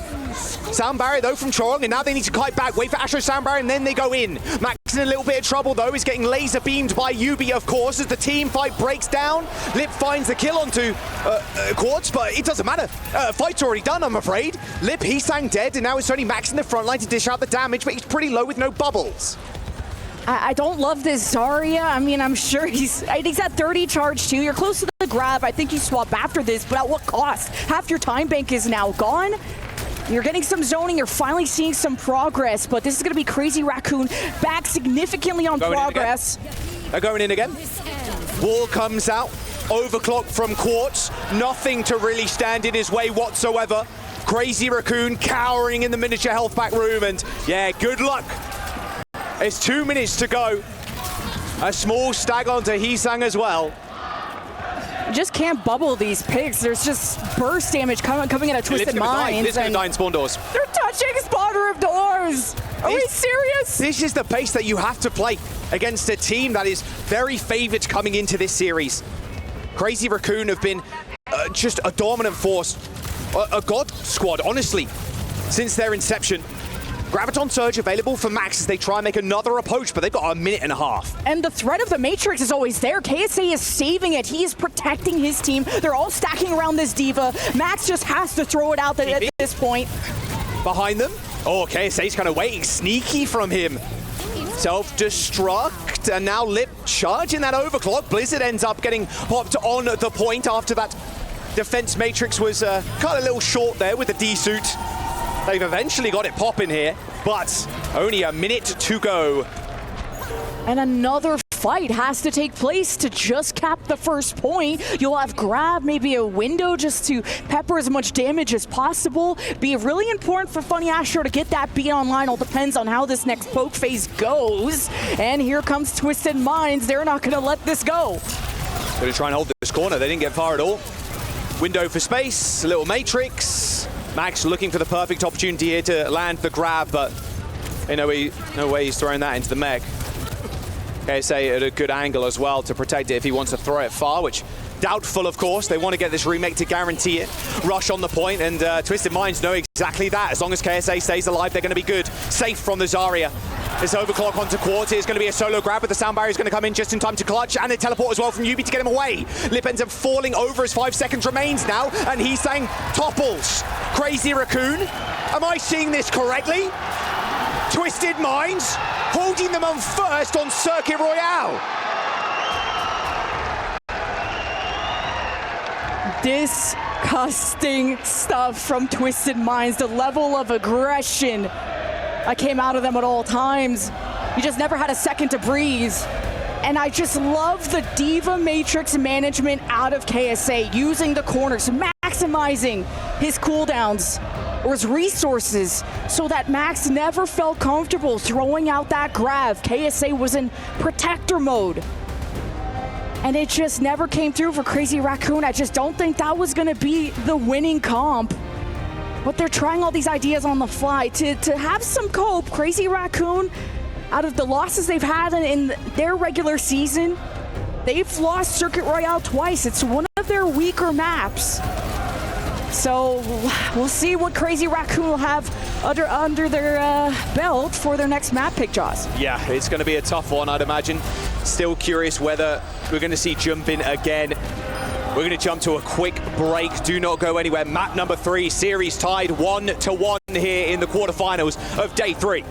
Sound barrier though from Chorong, and now they need to kite back, wait for Astro sound barrier, and then they go in. Max in a little bit of trouble though, is getting laser beamed by Yubi, of course, as the team fight breaks down. Lip finds the kill onto Quartz, but it doesn't matter. Fight's already done, I'm afraid. Lip, Hee-Sang dead, and now it's only Max in the front line to dish out the damage, but he's pretty low with no bubbles. I don't love this Zarya. I mean, I'm sure he's at 30 charge too. You're close to the grab. I think you swap after this, but at what cost? Half your time bank is now gone. You're getting some zoning. You're finally seeing some progress, but this is going to be Crazy Raccoon back significantly on progress. They're going in again. Wall comes out. Overclock from Quartz. Nothing to really stand in his way whatsoever. Crazy Raccoon cowering in the miniature health pack room, and yeah, good luck. It's 2 minutes to go. A small stag onto Hee-Sang as well. You just can't bubble these pigs. There's just burst damage coming out of Twisted Minds. It's going to die in spawn doors. They're touching spawner of doors. Are we serious? This is the pace that you have to play against a team that is very favored coming into this series. Crazy Raccoon have been just a dominant force, a god squad, honestly, since their inception. Graviton Surge available for Max as they try and make another approach, but they've got 1.5 minutes. And the threat of the Matrix is always there. KSA is saving it. He is protecting his team. They're all stacking around this D.Va. Max just has to throw it out at this point. Behind them. Oh, KSA's kind of waiting. Sneaky from him. Self-destruct, and now Lip charging that overclock. Blizzard ends up getting popped on the point after that defense Matrix was kind of a little short there with the D-suit. They've eventually got it popping here, but only 1 minute to go. And another fight has to take place to just cap the first point. You'll have grab, maybe a window just to pepper as much damage as possible. Be really important for Funny Astro to get that beat online. All depends on how this next poke phase goes. And here comes Twisted Minds. They're not going to let this go. Going to try and hold this corner. They didn't get far at all. Window for space, a little Matrix. Max looking for the perfect opportunity here to land the grab, but no way he's throwing that into the mech. KSA at a good angle as well to protect it if he wants to throw it far, which doubtful, of course. They want to get this remake to guarantee it. Rush on the point, and Twisted Minds know exactly that. As long as KSA stays alive, they're going to be good. Safe from the Zarya. This overclock onto Quartz is going to be a solo grab, but the sound barrier is going to come in just in time to clutch, and a teleport as well from Yubi to get him away. Lip ends up falling over as 5 seconds remains now, and Hee-Sang topples Crazy Raccoon. Am I seeing this correctly? Twisted Minds holding them on first on Circuit Royale. Disgusting stuff from Twisted Minds. The level of aggression that came out of them at all times. You just never had a second to breathe. And I just love the D.Va Matrix management out of KSA, using the corners, maximizing his cooldowns or his resources so that Max never felt comfortable throwing out that grab. KSA was in protector mode. and it just never came through for Crazy Raccoon. I just don't think that was going to be the winning comp. But they're trying all these ideas on the fly to have some cope. Crazy Raccoon, out of the losses they've had in their regular season, they've lost Circuit Royale twice. It's one of their weaker maps. So we'll see what Crazy Raccoon will have under their belt for their next map pick, Jaws. Yeah, it's going to be a tough one, I'd imagine. Still curious whether we're going to see jumping again. We're going to jump to a quick break. Do not go anywhere. Map number 3, series tied 1-1 here in the quarterfinals of day 3.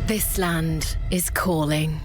This land is calling.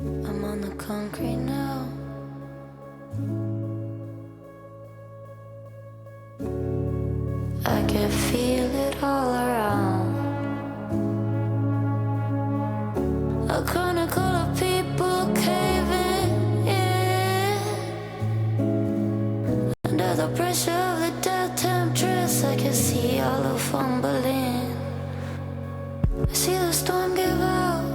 I'm on the concrete now. I can feel it all around. A chronicle of people caving in. Under the pressure of the death temptress, I can see fumbling. I see the storm give out.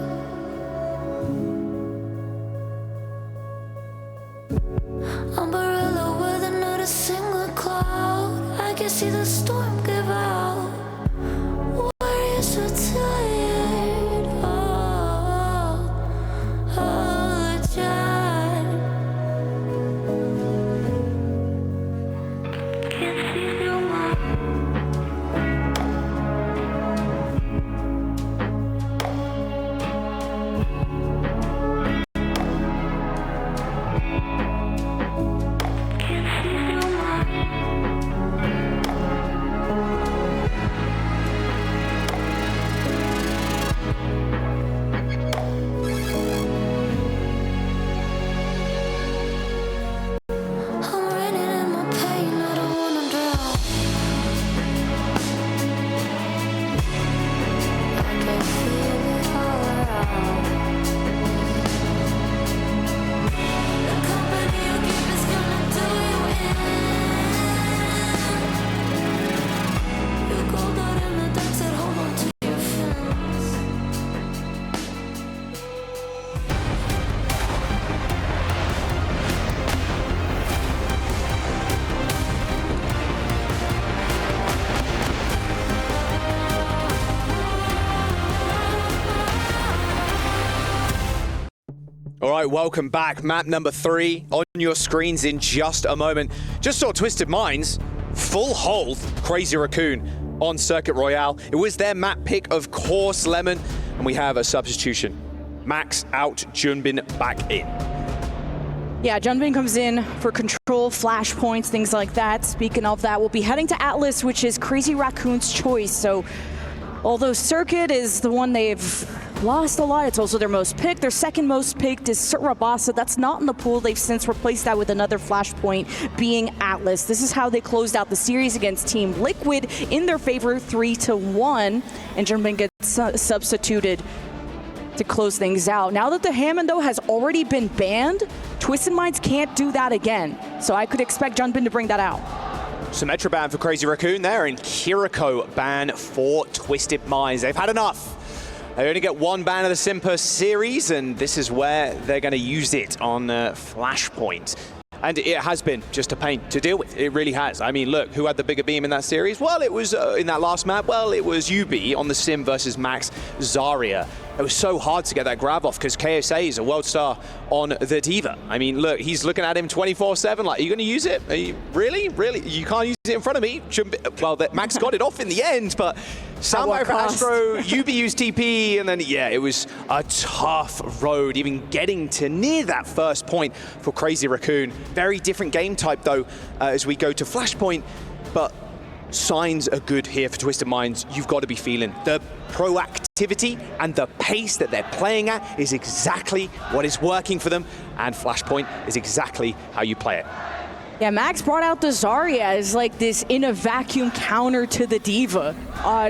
Umbrella weather, not a single cloud. I can see the storm give out. Warriors so tired. All the time. Can't see no more. I'm running in my pain, I don't wanna drown. I can feel it all around. The company you keep is gonna do you in. You cold out in the dark, said hold on to your fins. All right, welcome back. Map number 3 on your screens in just a moment. Just saw Twisted Minds full hold Crazy Raccoon on Circuit Royale. It was their map pick, of course, Lemon, and we have a substitution. Max out, Junbin back in. Yeah, Junbin comes in for control, flashpoints, things like that. Speaking of that, we'll be heading to Atlas, which is Crazy Raccoon's choice. So although Circuit is the one they've lost a lot, it's also their most picked. Their second most picked is Surabasa. That's not in the pool. They've since replaced that with another flashpoint being Atlas. This is how they closed out the series against Team Liquid in their favor, 3-1. And Junbin gets substituted to close things out. Now that the Hammond, though, has already been banned, Twisted Minds can't do that again. So I could expect Junbin to bring that out. Symmetra ban for Crazy Raccoon there, and Kiriko ban for Twisted Minds. They've had enough. They only get one ban of the Simper series, and this is where they're going to use it on Flashpoint. And it has been just a pain to deal with. It really has. I mean, look, who had the bigger beam in that series? Well, it was in that last map. Well, it was UB on the Sim versus Max Zarya. It was so hard to get that grab off because KSA is a world star on the D.Va. I mean, look, he's looking at him 24/7. Like, are you going to use it? Are you, really? You can't use it in front of me? Well, Max got it off in the end, but Soundbite for Astro, UB used TP, and then, yeah, it was a tough road, even getting to near that first point for Crazy Raccoon. Very different game type, though, as we go to Flashpoint, but signs are good here for Twisted Minds. You've got to be feeling the proactivity and the pace that they're playing at is exactly what is working for them, and Flashpoint is exactly how you play it. Yeah, Max brought out the Zarya as like this in a vacuum counter to the D.Va.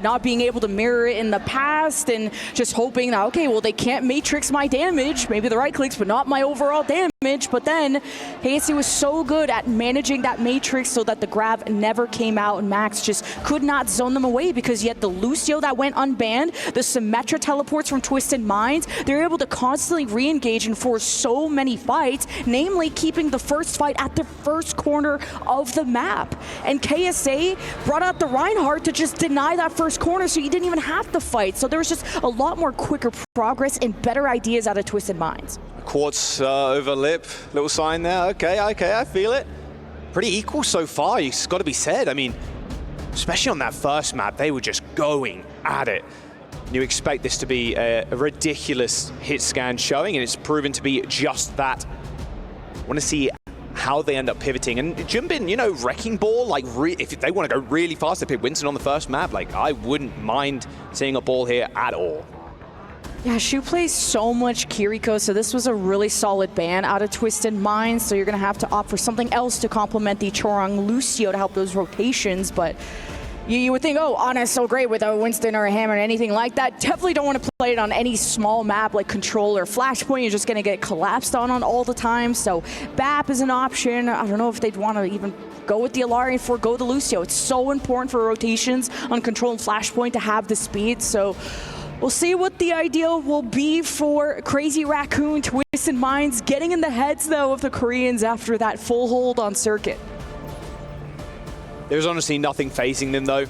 Not being able to mirror it in the past and just hoping that, okay, well, they can't matrix my damage, maybe the right clicks, but not my overall damage. But then KSC was so good at managing that matrix so that the grab never came out, and Max just could not zone them away because you had the Lucio that went unbanned, the Symmetra teleports from Twisted Minds. They're able to constantly re-engage and force so many fights, namely keeping the first fight at the first corner of the map. And KSA brought out the Reinhardt to just deny that first corner, so you didn't even have to fight. So there was just a lot more quicker progress and better ideas out of Twisted Minds. Quartz over lip, little sign there. Okay, I feel it. Pretty equal so far, it's got to be said. I mean, especially on that first map, they were just going at it. You expect this to be a ridiculous hit scan showing, and it's proven to be just that. I want to see how they end up pivoting. And Junbin, you know, Wrecking Ball, like, if they want to go really fast, they pick Winston on the first map. Like, I wouldn't mind seeing a ball here at all. Yeah, Shu plays so much Kiriko, so this was a really solid ban out of Twisted Minds, so you're going to have to opt for something else to complement the Chorong Lucio to help those rotations, but You would think, oh, Ana's so great with a Winston or a Hammer or anything like that. Definitely don't want to play it on any small map like Control or Flashpoint. You're just going to get collapsed on all the time. So BAP is an option. I don't know if they'd want to even go with the Alari and forego the Lucio. It's so important for rotations on Control and Flashpoint to have the speed. So we'll see what the ideal will be for Crazy Raccoon, Twisted Minds, getting in the heads, though, of the Koreans after that full hold on Circuit. There's honestly nothing phasing them, though.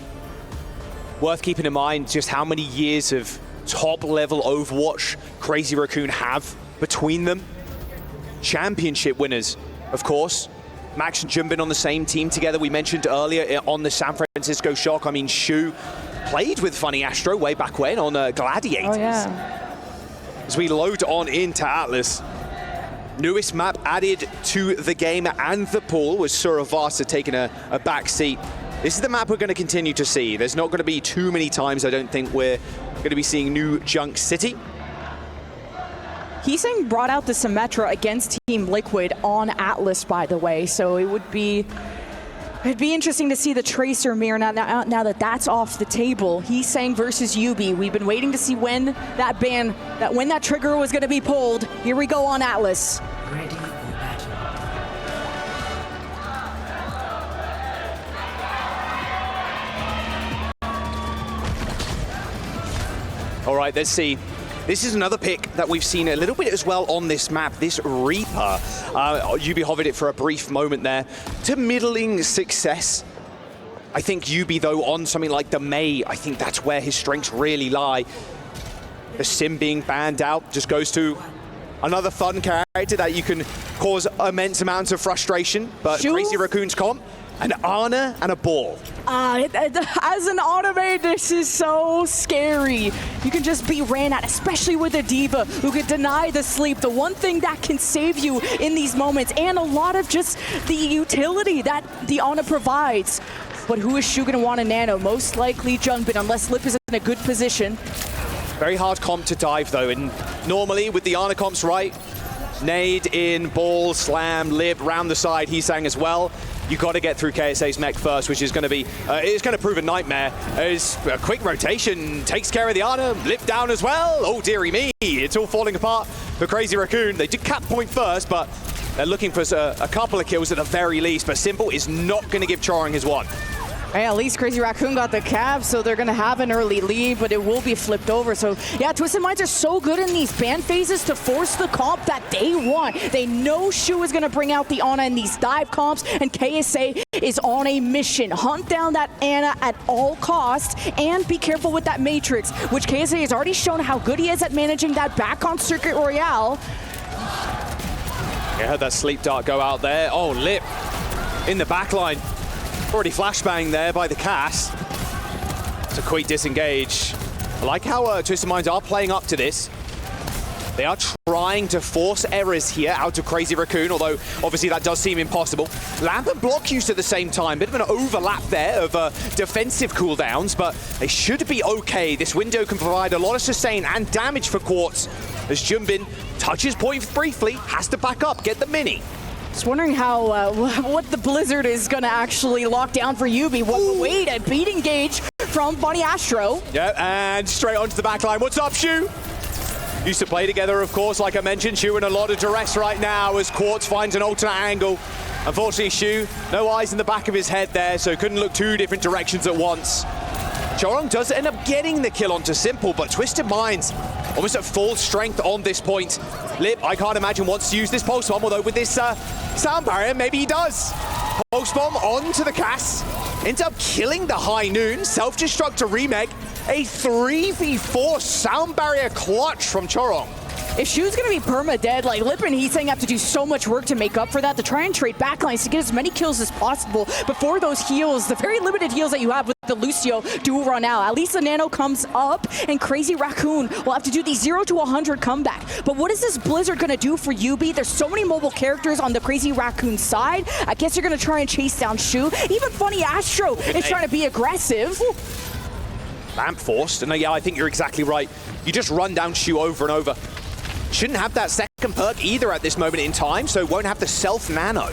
Worth keeping in mind just how many years of top-level Overwatch Crazy Raccoon have between them. Championship winners, of course. Max and Jumbin on the same team together. We mentioned earlier on the San Francisco Shock. I mean, Shu played with Funny Astro way back when on Gladiators. Oh, yeah. As we load on into Atlas. Newest map added to the game and the pool was Suravasa taking a back seat. This is the map we're going to continue to see. There's not going to be too many times, I don't think, we're going to be seeing new Junk City. Hee-Sang brought out the Symmetra against Team Liquid on Atlas, by the way, so it'd be interesting to see the Tracer mirror now that that's off the table. Hee-Sang versus Yubi. We've been waiting to see when that trigger was going to be pulled. Here we go on Atlas. Ready for battle. All right, let's see. This is another pick that we've seen a little bit as well on this map, this Reaper. Yubi hovered it for a brief moment there. To middling success. I think Yubi, though, on something like the Mei, I think that's where his strengths really lie. The Sim being banned out just goes to another fun character that you can cause immense amounts of frustration. But Crazy Raccoon's comp, an Ana and a ball. As an automate, this is so scary. You can just be ran at, especially with a diva who can deny the sleep, the one thing that can save you in these moments, and a lot of just the utility that the Ana provides. But who is Shu gonna want a nano? Most likely Jungbin, unless Lip is in a good position. Very hard comp to dive, though, and normally with the Ana comps, right? Nade in, ball, slam, Lip, round the side, Hee-Sang as well. You got to get through KSA's mech first, which is going to be, it's going to prove a nightmare. As a quick rotation takes care of the Ana, Lip down as well. Oh, dearie me, it's all falling apart for Crazy Raccoon. They did cap point first, but they're looking for a couple of kills at the very least. But Simple is not going to give Chorong his one. Hey, at least Crazy Raccoon got the cap, so they're going to have an early lead, but it will be flipped over. So, yeah, Twisted Minds are so good in these ban phases to force the comp that they want. They know Shu is going to bring out the Ana in these dive comps, and KSA is on a mission. Hunt down that Ana at all costs, and be careful with that Matrix, which KSA has already shown how good he is at managing that back on Circuit Royale. Yeah, heard that sleep dart go out there. Oh, Lip in the back line. Already flashbang there by the cast. It's a quick disengage. I like how Twisted Minds are playing up to this. They are trying to force errors here out of Crazy Raccoon, although obviously that does seem impossible. Lamp and block used at the same time. Bit of an overlap there of defensive cooldowns, but they should be okay. This window can provide a lot of sustain and damage for Quartz as Jumbin touches point briefly, has to back up, get the mini. Just wondering how what the Blizzard is going to actually lock down for Yubi. Wait, a beat engage from Funny Astro. Yeah, and straight onto the back line. What's up, Shu? Used to play together, of course, like I mentioned. Shu in a lot of duress right now as Quartz finds an alternate angle. Unfortunately, Shu, no eyes in the back of his head there, so couldn't look two different directions at once. Chorong does end up getting the kill onto Simple, but Twisted Minds almost at full strength on this point. Lip, I can't imagine, wants to use this pulse bomb, although with this sound barrier, maybe he does. Pulse bomb onto the cast, ends up killing the High Noon, self-destruct to Remeg, a 3v4 sound barrier clutch from Chorong. If Shu's going to be perma-dead, like Lip and Hee-Sang have to do so much work to make up for that, to try and trade backlines to get as many kills as possible before those heals, the very limited heals that you have with the Lucio, do run out. At least the Nano comes up, and Crazy Raccoon will have to do the 0 to 100 comeback. But what is this Blizzard going to do for Yubi? There's so many mobile characters on the Crazy Raccoon side. I guess you're going to try and chase down Shu. Even Funny Astro is trying to be aggressive. Lamp forced, and yeah, I think you're exactly right. You just run down Shu over and over. Shouldn't have that second perk either at this moment in time, so won't have the self-nano.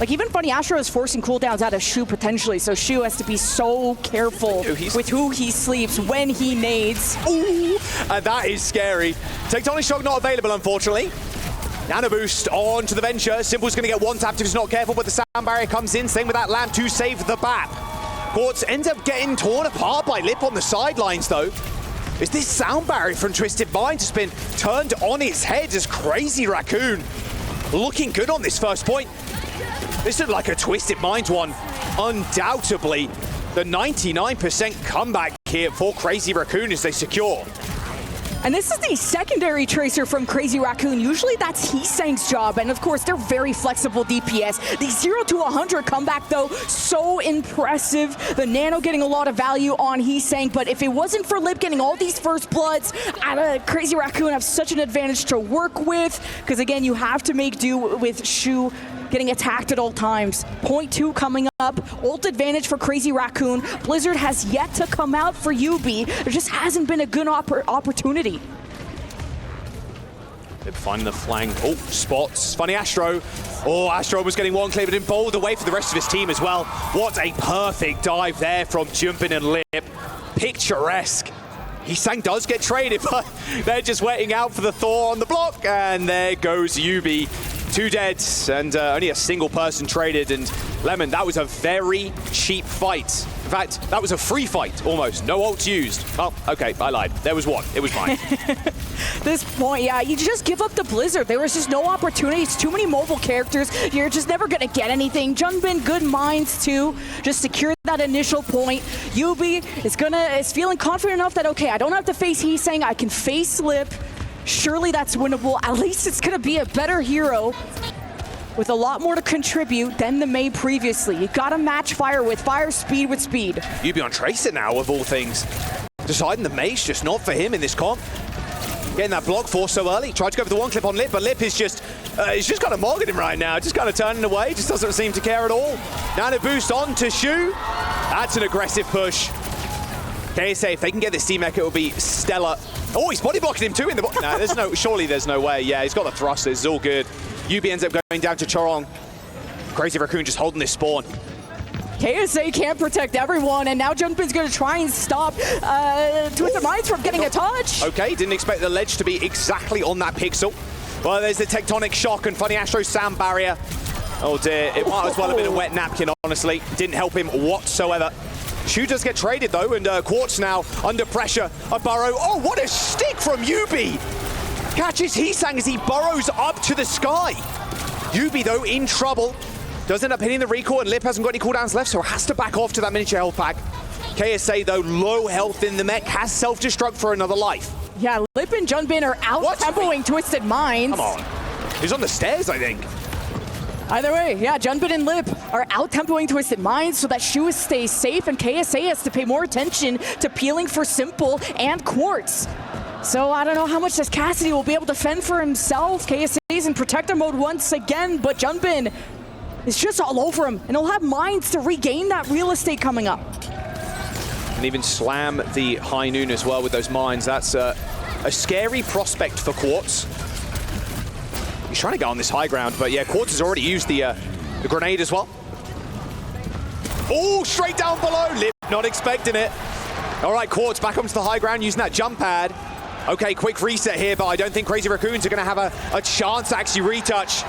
Like, even Funny Astro is forcing cooldowns out of Shu potentially, so Shu has to be so careful with who he sleeps when he nades. Ooh, and that is scary. Tectonic Shock not available, unfortunately. Nano Boost on to the Venture. Simple's going to get one tapped if he's not careful, but the sound barrier comes in. Same with that lamp to save the BAP. Quartz ends up getting torn apart by Lip on the sidelines, though. Is this sound barrier from Twisted Mind has been turned on its head as Crazy Raccoon looking good on this first point. This looked like a Twisted Mind one. Undoubtedly, the 99% comeback here for Crazy Raccoon as they secure. And this is the secondary tracer from Crazy Raccoon. Usually that's Heesang's job, and of course they're very flexible DPS. The 0 to 100 comeback though, so impressive. The Nano getting a lot of value on Heesang, but if it wasn't for Lip getting all these first bloods, Crazy Raccoon have such an advantage to work with, because again, you have to make do with Shu getting attacked at all times. Point 2 coming up, ult advantage for Crazy Raccoon. Blizzard has yet to come out for UB. There just hasn't been a good opportunity. They're finding the flank. Oh, spots. Funny Astro. Oh, Astro was getting one clear, but didn't bowl the way for the rest of his team as well. What a perfect dive there from Jumpin and Lip. Picturesque. Heesang does get traded, but they're just waiting out for the Thor on the block, and there goes UB. 2 dead, and only a single person traded, and Lemon, that was a very cheap fight. In fact, that was a free fight, almost. No ults used. Oh, okay, I lied. There was one. It was mine. This point, yeah, you just give up to Blizzard. There was just no opportunities. Too many mobile characters. You're just never going to get anything. Junbin, good minds too. Just secure that initial point. UB is feeling confident enough that, okay, I don't have to face Heesang. I can face Lip. Surely that's winnable. At least it's going to be a better hero with a lot more to contribute than the Mei previously. You got to match fire with fire, speed with speed. UB on Tracer now, of all things. Deciding the Mei's just not for him in this comp. Getting that block force so early. Tried to go for the one clip on Lip, but Lip is just, he's just kind of mogging him right now. Just kind of turning away, just doesn't seem to care at all. Nano Boost on to Shu. That's an aggressive push. KSA, if they can get this team-mech, it will be stellar. Oh, he's body blocking him too in the box. No, surely there's no way. Yeah, he's got the thrusters, it's all good. UB ends up going down to Chorong. Crazy Raccoon just holding this spawn. KSA can't protect everyone, and now Jumpin's going to try and stop Twisted Minds from getting a touch. Okay, didn't expect the ledge to be exactly on that pixel. Well, there's the Tectonic Shock and Funny Astro sound barrier. Oh dear, it might as well have been a wet napkin, honestly. Didn't help him whatsoever. Shu does get traded though, and Quartz now under pressure. A burrow. Oh, what a stick from UB! Catches Heesang as he burrows up to the sky. UB though in trouble. Does end up hitting the recall, and Lip hasn't got any cooldowns left, so has to back off to that miniature health pack. KSA though, low health in the mech, has self-destruct for another life. Yeah, Lip and Junbin are out-tempoing Twisted Minds. Come on. He's on the stairs, I think. Either way, yeah, Junbin and Lip are out-tempoing Twisted Minds so that Shu stays safe, and KSA has to pay more attention to peeling for Simple and Quartz. So I don't know how much this Cassidy will be able to fend for himself. KSA is in protector mode once again, but Junbin is just all over him, and he'll have Minds to regain that real estate coming up. And even slam the High Noon as well with those mines. That's a scary prospect for Quartz. He's trying to go on this high ground, but yeah, Quartz has already used the grenade as well. Oh, straight down below. Lip not expecting it. All right, Quartz back onto the high ground using that jump pad. Okay, quick reset here, but I don't think Crazy Raccoons are going to have a chance to actually retouch.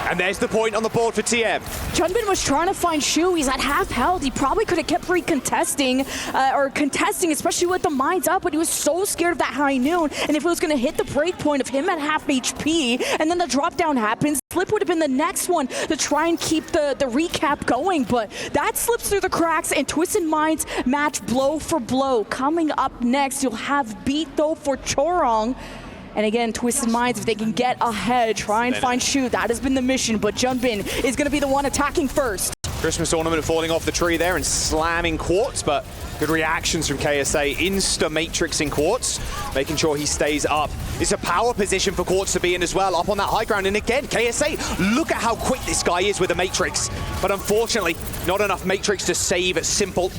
And there's the point on the board for TM. Junbin was trying to find Shu. He's at half health. He probably could have kept contesting, especially with the mines up, but he was so scared of that High Noon. And if it was going to hit the break point of him at half HP, and then the drop down happens, Flip would have been the next one to try and keep the recap going. But that slips through the cracks, and Twisted Minds match blow for blow. Coming up next, you'll have beat though for Chorong. And again, Twisted Minds, if they can get ahead, try and find Shu. That has been the mission, but Junbin is going to be the one attacking first. Christmas ornament falling off the tree there and slamming Quartz, but good reactions from KSA. Insta-matrixing Quartz, making sure he stays up. It's a power position for Quartz to be in as well, up on that high ground. And again, KSA, look at how quick this guy is with the Matrix. But unfortunately, not enough Matrix to save Simple.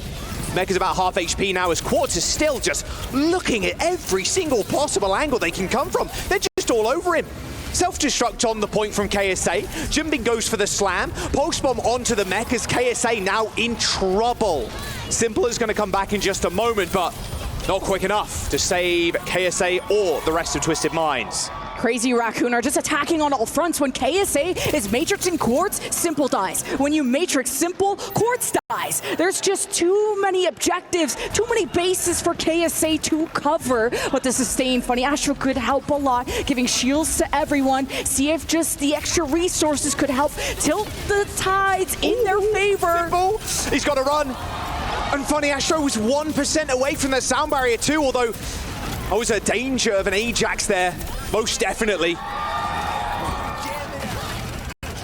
Mech is about half HP now as Quartz is still just looking at every single possible angle they can come from. They're just all over him. Self-destruct on the point from KSA. Junbin goes for the slam. Pulse bomb onto the mech as KSA now in trouble. Simple is going to come back in just a moment, but not quick enough to save KSA or the rest of Twisted Minds. Crazy Raccoon are just attacking on all fronts. When KSA is matrixing Quartz, Simple dies. When you matrix Simple, Quartz dies. There's just too many objectives, too many bases for KSA to cover. But the sustained Funny Astro could help a lot, giving shields to everyone. See if just the extra resources could help tilt the tides in their favor. Simple, he's got to run. And Funny Astro was 1% away from the sound barrier too, although there was a danger of an Ajax there, most definitely.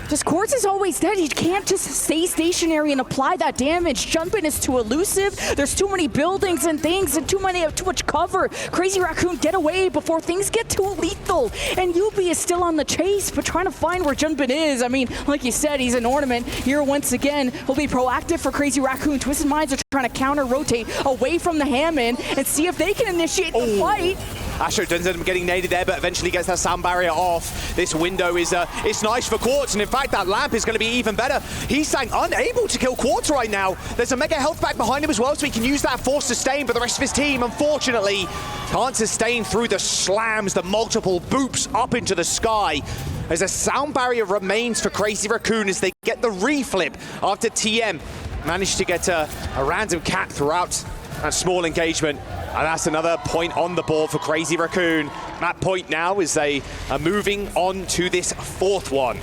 Just Quartz is always dead. He can't just stay stationary and apply that damage. Jumping is too elusive. There's too many buildings and things and too much cover. Crazy Raccoon, get away before things get too lethal. And Yubi is still on the chase, but trying to find where Jumpin is. I mean, like you said, he's an ornament. Here once again, he'll be proactive for Crazy Raccoon. Twisted Minds are trying to counter-rotate away from the Hammond and see if they can initiate the fight. Astro doesn't end up getting naded there, but eventually gets that sound barrier off. This window is it's nice for Quartz, and in fact, that lamp is going to be even better. He's saying unable to kill Quartz right now. There's a mega health pack behind him as well, so he can use that for sustain, but the rest of his team, unfortunately, can't sustain through the slams, the multiple boops up into the sky. As a sound barrier remains for Crazy Raccoon as they get the reflip after TM managed to get a random cap throughout that small engagement. And that's another point on the board for Crazy Raccoon. That point now is they are moving on to this fourth one.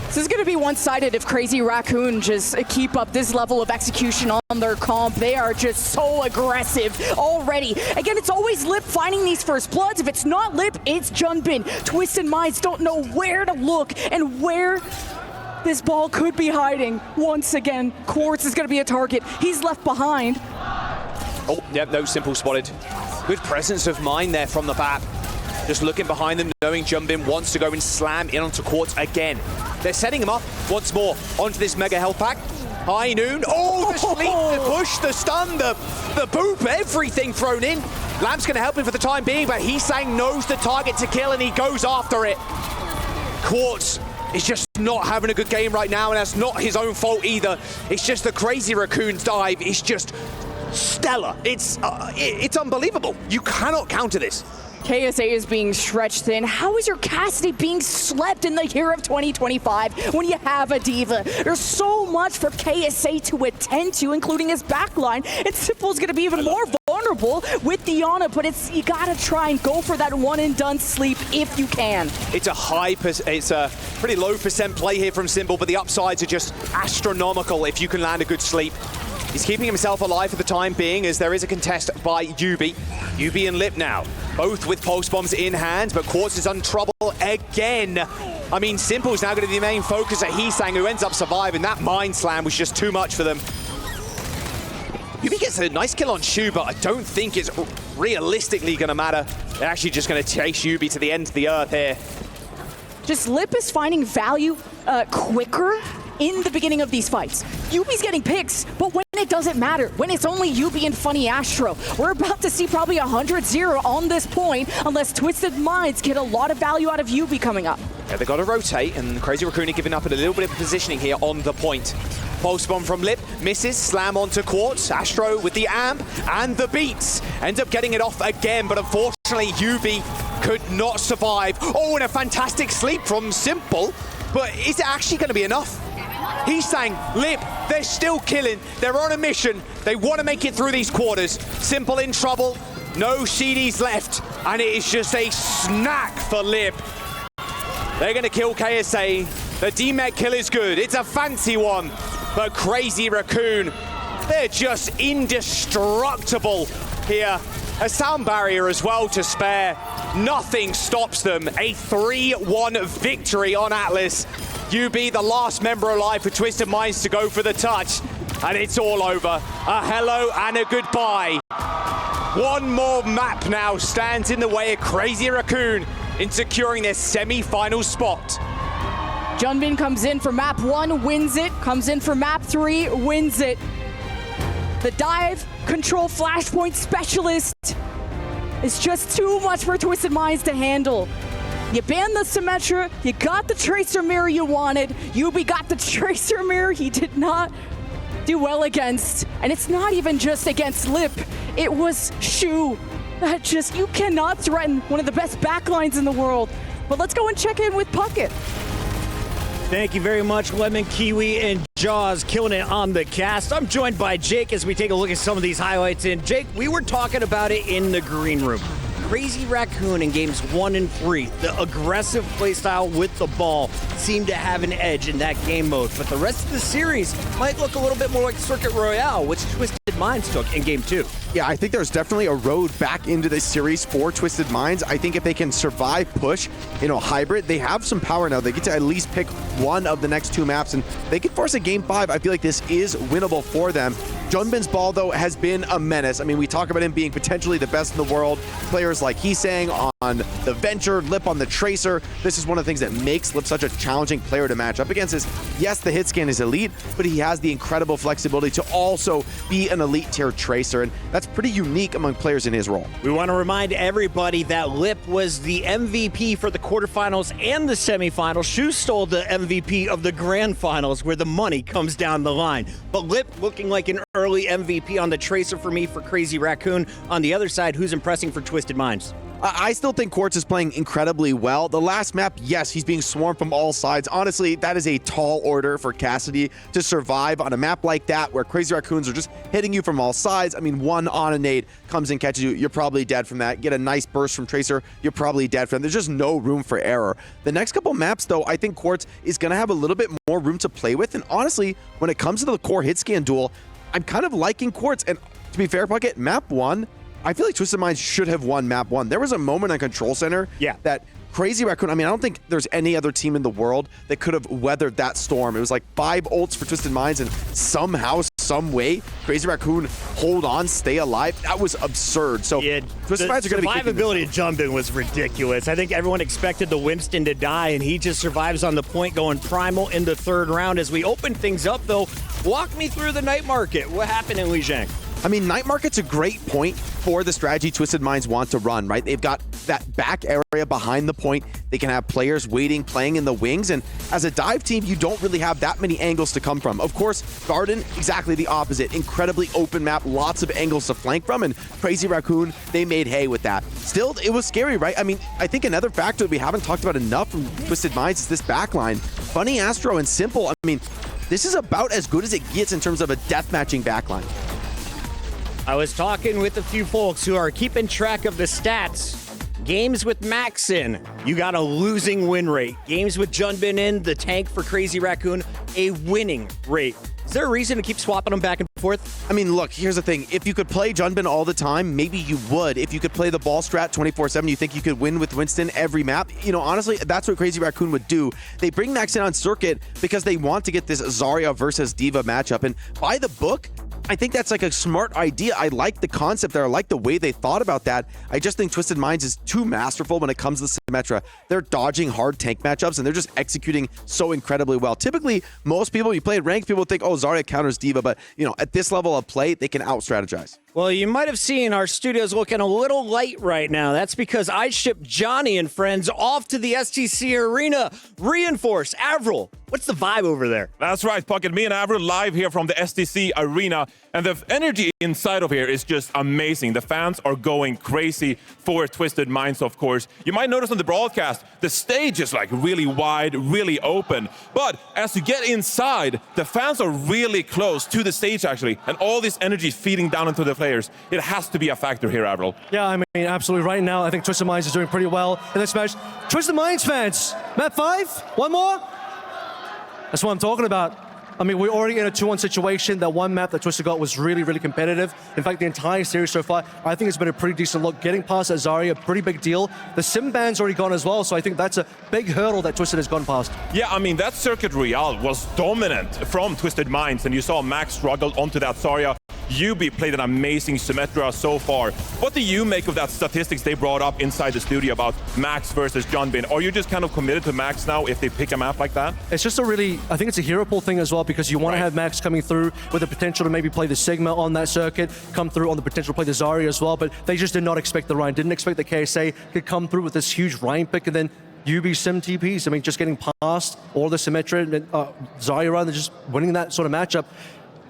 This is going to be one-sided if Crazy Raccoon just keep up this level of execution on their comp. They are just so aggressive already. Again, it's always Lip finding these first bloods. If it's not Lip, it's Junbin. Twisted Minds don't know where to look and where this ball could be hiding. Once again, Quartz is going to be a target. He's left behind. Oh, yeah, no, Simple spotted. Good presence of mind there from the BAP. Just looking behind them, knowing Junbin wants to go and slam in onto Quartz again. They're setting him up once more onto this mega health pack. High noon. Oh, the sleep, the push, the stun, the boop, everything thrown in. Lamp's going to help him for the time being, but he's saying no's the target to kill, and he goes after it. Quartz is just not having a good game right now, and that's not his own fault either. It's just the Crazy Raccoon's dive is just stellar. It's unbelievable. You cannot counter this. KSA is being stretched thin. How is your Cassidy being slept in the year of 2025 when you have a diva? There's so much for KSA to attend to, including his backline. And Simple's going to be even more vulnerable with Diana, but you got to try and go for that one-and-done sleep if you can. It's a pretty low percent play here from Simple, but the upsides are just astronomical if you can land a good sleep. He's keeping himself alive for the time being as there is a contest by Yubi. Yubi and Lip now, both with pulse bombs in hand, but Quartz is on trouble again. I mean, Simple's now going to be the main focus at Heesang, who ends up surviving. That Mind Slam was just too much for them. Yubi gets a nice kill on Shu, but I don't think it's realistically going to matter. They're actually just going to chase Yubi to the end of the earth here. Just Lip is finding value quicker in the beginning of these fights. Yubi's getting picks, but when it doesn't matter, when it's only Yubi and Funny Astro, we're about to see probably 100-0 on this point unless Twisted Minds get a lot of value out of Yubi coming up. Yeah, they've got to rotate, and Crazy Raccoon are giving up a little bit of positioning here on the point. Pulse bomb from Lip, misses, slam onto Quartz. Astro with the amp and the beats. Ends up getting it off again, but unfortunately Yubi could not survive. Oh, and a fantastic sleep from Simple, but is it actually going to be enough? He's saying, Lip, they're still killing. They're on a mission. They want to make it through these quarters. Simple in trouble. No CDs left. And it is just a snack for Lip. They're going to kill KSA. The D-Mech kill is good. It's a fancy one. But Crazy Raccoon, they're just indestructible here. A sound barrier as well to spare. Nothing stops them. A 3-1 victory on Atlas. UB, the last member alive for Twisted Minds to go for the touch. And it's all over. A hello and a goodbye. One more map now stands in the way of Crazy Raccoon in securing their semi-final spot. Junbin comes in for map 1, wins it. Comes in for map 3, wins it. The dive control flashpoint specialist is just too much for Twisted Minds to handle. You banned the Symmetra, you got the Tracer Mirror you wanted, Yubi got the Tracer Mirror he did not do well against. And it's not even just against Lip, it was Shu. That just, you cannot threaten one of the best backlines in the world. But let's go and check in with Puckett. Thank you very much, Lemon, Kiwi, and Jaws, killing it on the cast. I'm joined by Jake as we take a look at some of these highlights. And Jake, we were talking about it in the green room. Crazy Raccoon in games 1 and 3, the aggressive playstyle with the ball seemed to have an edge in that game mode. But the rest of the series might look a little bit more like Circuit Royale, which Twisted Minds took in game 2. Yeah, I think there's definitely a road back into this series for Twisted Minds. I think if they can survive push in a hybrid, they have some power now. They get to at least pick one of the next 2 maps, and they can force a game 5. I feel like this is winnable for them. Junbin's ball, though, has been a menace. I mean, we talk about him being potentially the best in the world. Players like Heesang on the Venture, Lip on the Tracer. This is one of the things that makes Lip such a challenging player to match up against. Is yes, the hit scan is elite, but he has the incredible flexibility to also be an elite tier Tracer, and that's pretty unique among players in his role. We want to remind everybody that Lip was the MVP for the quarterfinals and the semifinals. Shu stole the MVP of the grand finals, where the money comes down the line. But Lip looking like an early MVP on the Tracer for me for Crazy Raccoon. On the other side, who's impressing for Twisted Minds? I still think Quartz is playing incredibly well. The last map, yes, he's being swarmed from all sides. Honestly, that is a tall order for Cassidy to survive on a map like that where Crazy Raccoons are just hitting you from all sides. I mean, one on a nade comes and catches you, you're probably dead from that. Get a nice burst from Tracer, you're probably dead from that. There's just no room for error. The next couple maps, though, I think Quartz is going to have a little bit more room to play with. And honestly, when it comes to the core hit scan duel, I'm kind of liking Quartz. And to be fair, Puckett, map 1, I feel like Twisted Minds should have won map 1. There was a moment on Control Center that Crazy Raccoon, I mean, I don't think there's any other team in the world that could have weathered that storm. It was like 5 ults for Twisted Minds, and somehow, some way, Crazy Raccoon hold on, stay alive. That was absurd. So Twisted Minds are going to be survivability of Junbin was ridiculous. I think everyone expected the Winston to die, and he just survives on the point, going primal in the 3rd round. As we open things up, though, walk me through the night market. What happened in Lijiang? I mean, night market's a great point for the strategy Twisted Minds want to run, right? They've got that back area behind the point. They can have players waiting, playing in the wings, and as a dive team, you don't really have that many angles to come from. Of course, Garden, exactly the opposite. Incredibly open map, lots of angles to flank from, and Crazy Raccoon, they made hay with that. Still, it was scary, right? I mean, I think another factor that we haven't talked about enough from Twisted Minds is this backline. Bunny, Astro, and Simple, I mean, this is about as good as it gets in terms of a deathmatching backline. I was talking with a few folks who are keeping track of the stats. Games with Max in, you got a losing win rate. Games with Junbin in, the tank for Crazy Raccoon, a winning rate. Is there a reason to keep swapping them back and forth? I mean, look, here's the thing. If you could play Junbin all the time, maybe you would. If you could play the ball strat 24/7, you think you could win with Winston every map? You know, honestly, that's what Crazy Raccoon would do. They bring Max in on circuit because they want to get this Zarya versus Diva matchup. And by the book, I think that's like a smart idea. I like the concept there. I like the way they thought about that. I just think Twisted Minds is too masterful when it comes to Symmetra. They're dodging hard tank matchups, and they're just executing so incredibly well. Typically, most people, you play at ranked, people think, oh, Zarya counters Diva, but you know, at this level of play, they can out-strategize. Well, you might have seen our studios looking a little light right now. That's because I shipped Johnny and friends off to the STC Arena. Reinforce, Avril, what's the vibe over there? That's right, Puckett. Me and Avril live here from the STC Arena. And the energy inside of here is just amazing. The fans are going crazy for Twisted Minds, of course. You might notice on the broadcast, the stage is like really wide, really open. But as you get inside, the fans are really close to the stage, actually. And all this energy is feeding down into the players. It has to be a factor here, Avril. Yeah, I mean, absolutely. Right now, I think Twisted Minds is doing pretty well in this match. Twisted Minds fans, map 5, one more? That's what I'm talking about. I mean, we're already in a 2-1 situation. That one map that Twisted got was really, really competitive. In fact, the entire series so far, I think it's been a pretty decent look. Getting past that Zarya, pretty big deal. The Sim ban's already gone as well, so I think that's a big hurdle that Twisted has gone past. Yeah, I mean, that Circuit Royale was dominant from Twisted Minds, and you saw Max struggle onto that Zarya. Yubi played an amazing Symmetra so far. What do you make of that statistics they brought up inside the studio about Max versus Junbin? Are you just kind of committed to Max now if they pick a map like that? It's just a really, I think it's a hero pool thing as well, because you want to have Max coming through with the potential to maybe play the Sigma on that circuit, come through on the potential to play the Zarya as well, but they just did not expect the Ryan, didn't expect the KSA could come through with this huge Ryan pick, and then UB Sim TPs, I mean, just getting past all the Symmetra and Zarya, and just winning that sort of matchup,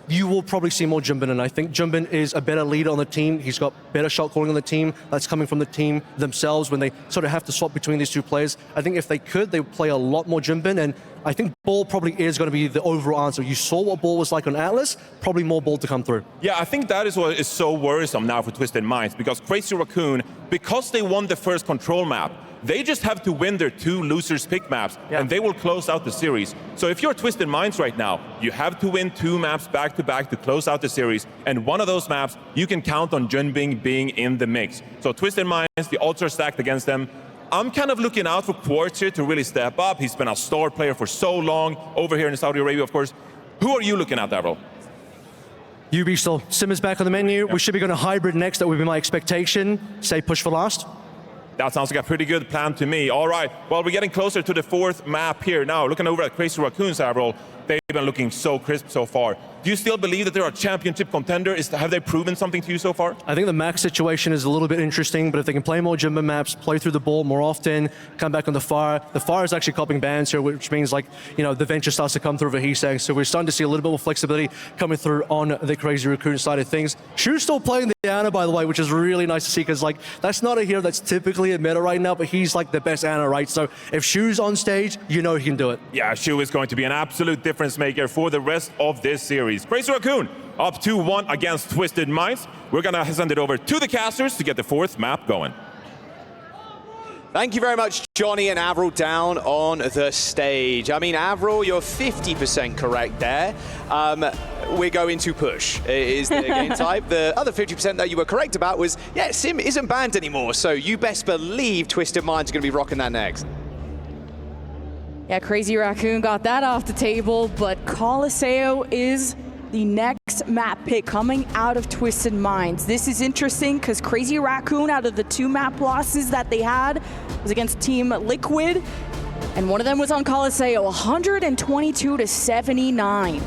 you will probably see more Junbin, and I think Junbin is a better leader on the team. He's got better shot calling on the team. That's coming from the team themselves when they sort of have to swap between these two players. I think if they could, they would play a lot more Junbin, and I think Ball probably is going to be the overall answer. You saw what Ball was like on Atlas, probably more Ball to come through. Yeah, I think that is what is so worrisome now for Twisted Minds, because Crazy Raccoon, because they won the first control map, they just have to win their 2 losers pick maps, and they will close out the series. So if you're Twisted Minds right now, you have to win 2 maps back-to-back to close out the series, and one of those maps, you can count on Junbin being in the mix. So Twisted Minds, the odds are stacked against them. I'm kind of looking out for Quartz here to really step up. He's been a star player for so long, over here in Saudi Arabia, of course. Who are you looking at, Avril? UB still. Sim is back on the menu. We should be going to hybrid next. That would be my expectation. Say push for last. That sounds like a pretty good plan to me. All right, well, we're getting closer to the 4th map here now. Looking over at Crazy Raccoons, Avril, they've been looking so crisp so far. Do you still believe that they're a championship contender? Have they proven something to you so far? I think the Max situation is a little bit interesting, but if they can play more Junbin maps, play through the ball more often, come back on the Fire is actually copying bans here, which means like, you know, the venture starts to come through for Heesang. So we're starting to see a little bit more flexibility coming through on the Crazy Raccoon side of things. Shu's still playing the Ana, by the way, which is really nice to see, because like, that's not a hero that's typically a meta right now, but he's like the best Ana, right? So if Shu's on stage, you know he can do it. Yeah, Shu is going to be an absolute difference maker for the rest of this series. Crazy Raccoon up 2-1 against Twisted Minds. We're gonna send it over to the casters to get the 4th map going. Thank you very much, Johnny and Avril, down on the stage. I mean, Avril, you're 50% correct there. We're going to push, is the game type. The other 50% that you were correct about was, yeah, Sim isn't banned anymore, so you best believe Twisted Minds are going to be rocking that next. Yeah, Crazy Raccoon got that off the table, but Colosseo is the next map pick coming out of Twisted Minds. This is interesting because Crazy Raccoon, out of the 2 map losses that they had, was against Team Liquid, and one of them was on Colosseo, 122-79.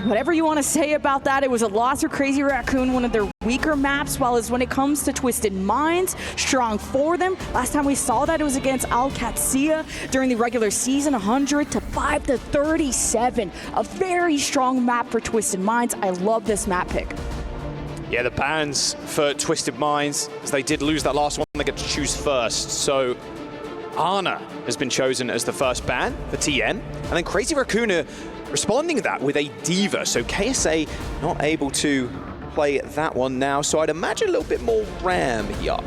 Whatever you want to say about that, it was a loss for Crazy Raccoon, one of their weaker maps, while as when it comes to Twisted Minds, strong for them. Last time we saw that, it was against Al-Qadsiya during the regular season, 100-5-37. A very strong map for Twisted Minds. I love this map pick. Yeah, the bans for Twisted Minds, as they did lose that last one, they get to choose first. So Ana has been chosen as the first ban for TN, and then Crazy Raccoon are responding to that with a Diva. So KSA not able to play that one now, so I'd imagine a little bit more Ram here.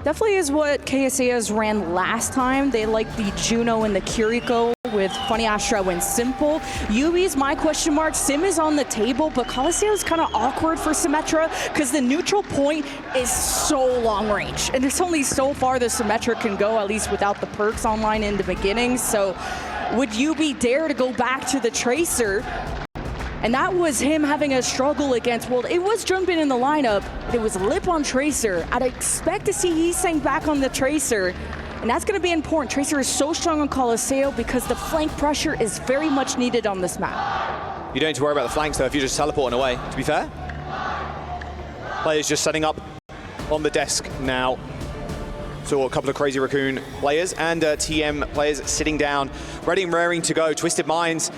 Definitely is what KSA's ran last time. They like the Juno and the Kiriko with Funny Astro and Simple. Yubi's my question mark. Sim is on the table, but Colosseo is kind of awkward for Symmetra because the neutral point is so long range, and there's only so far the Symmetra can go, at least without the perks online in the beginning. So would Yubi dare to go back to the Tracer? And that was him having a struggle against, well, it was Junbin in the lineup, it was Lip on Tracer. I'd expect to see Heesang back on the Tracer, and that's going to be important. Tracer is so strong on Colosseo because the flank pressure is very much needed on this map. You don't need to worry about the flanks though if you're just teleporting away, to be fair. Players just setting up on the desk now. So a couple of Crazy Raccoon players and TM players sitting down, ready and raring to go. Twisted Minds,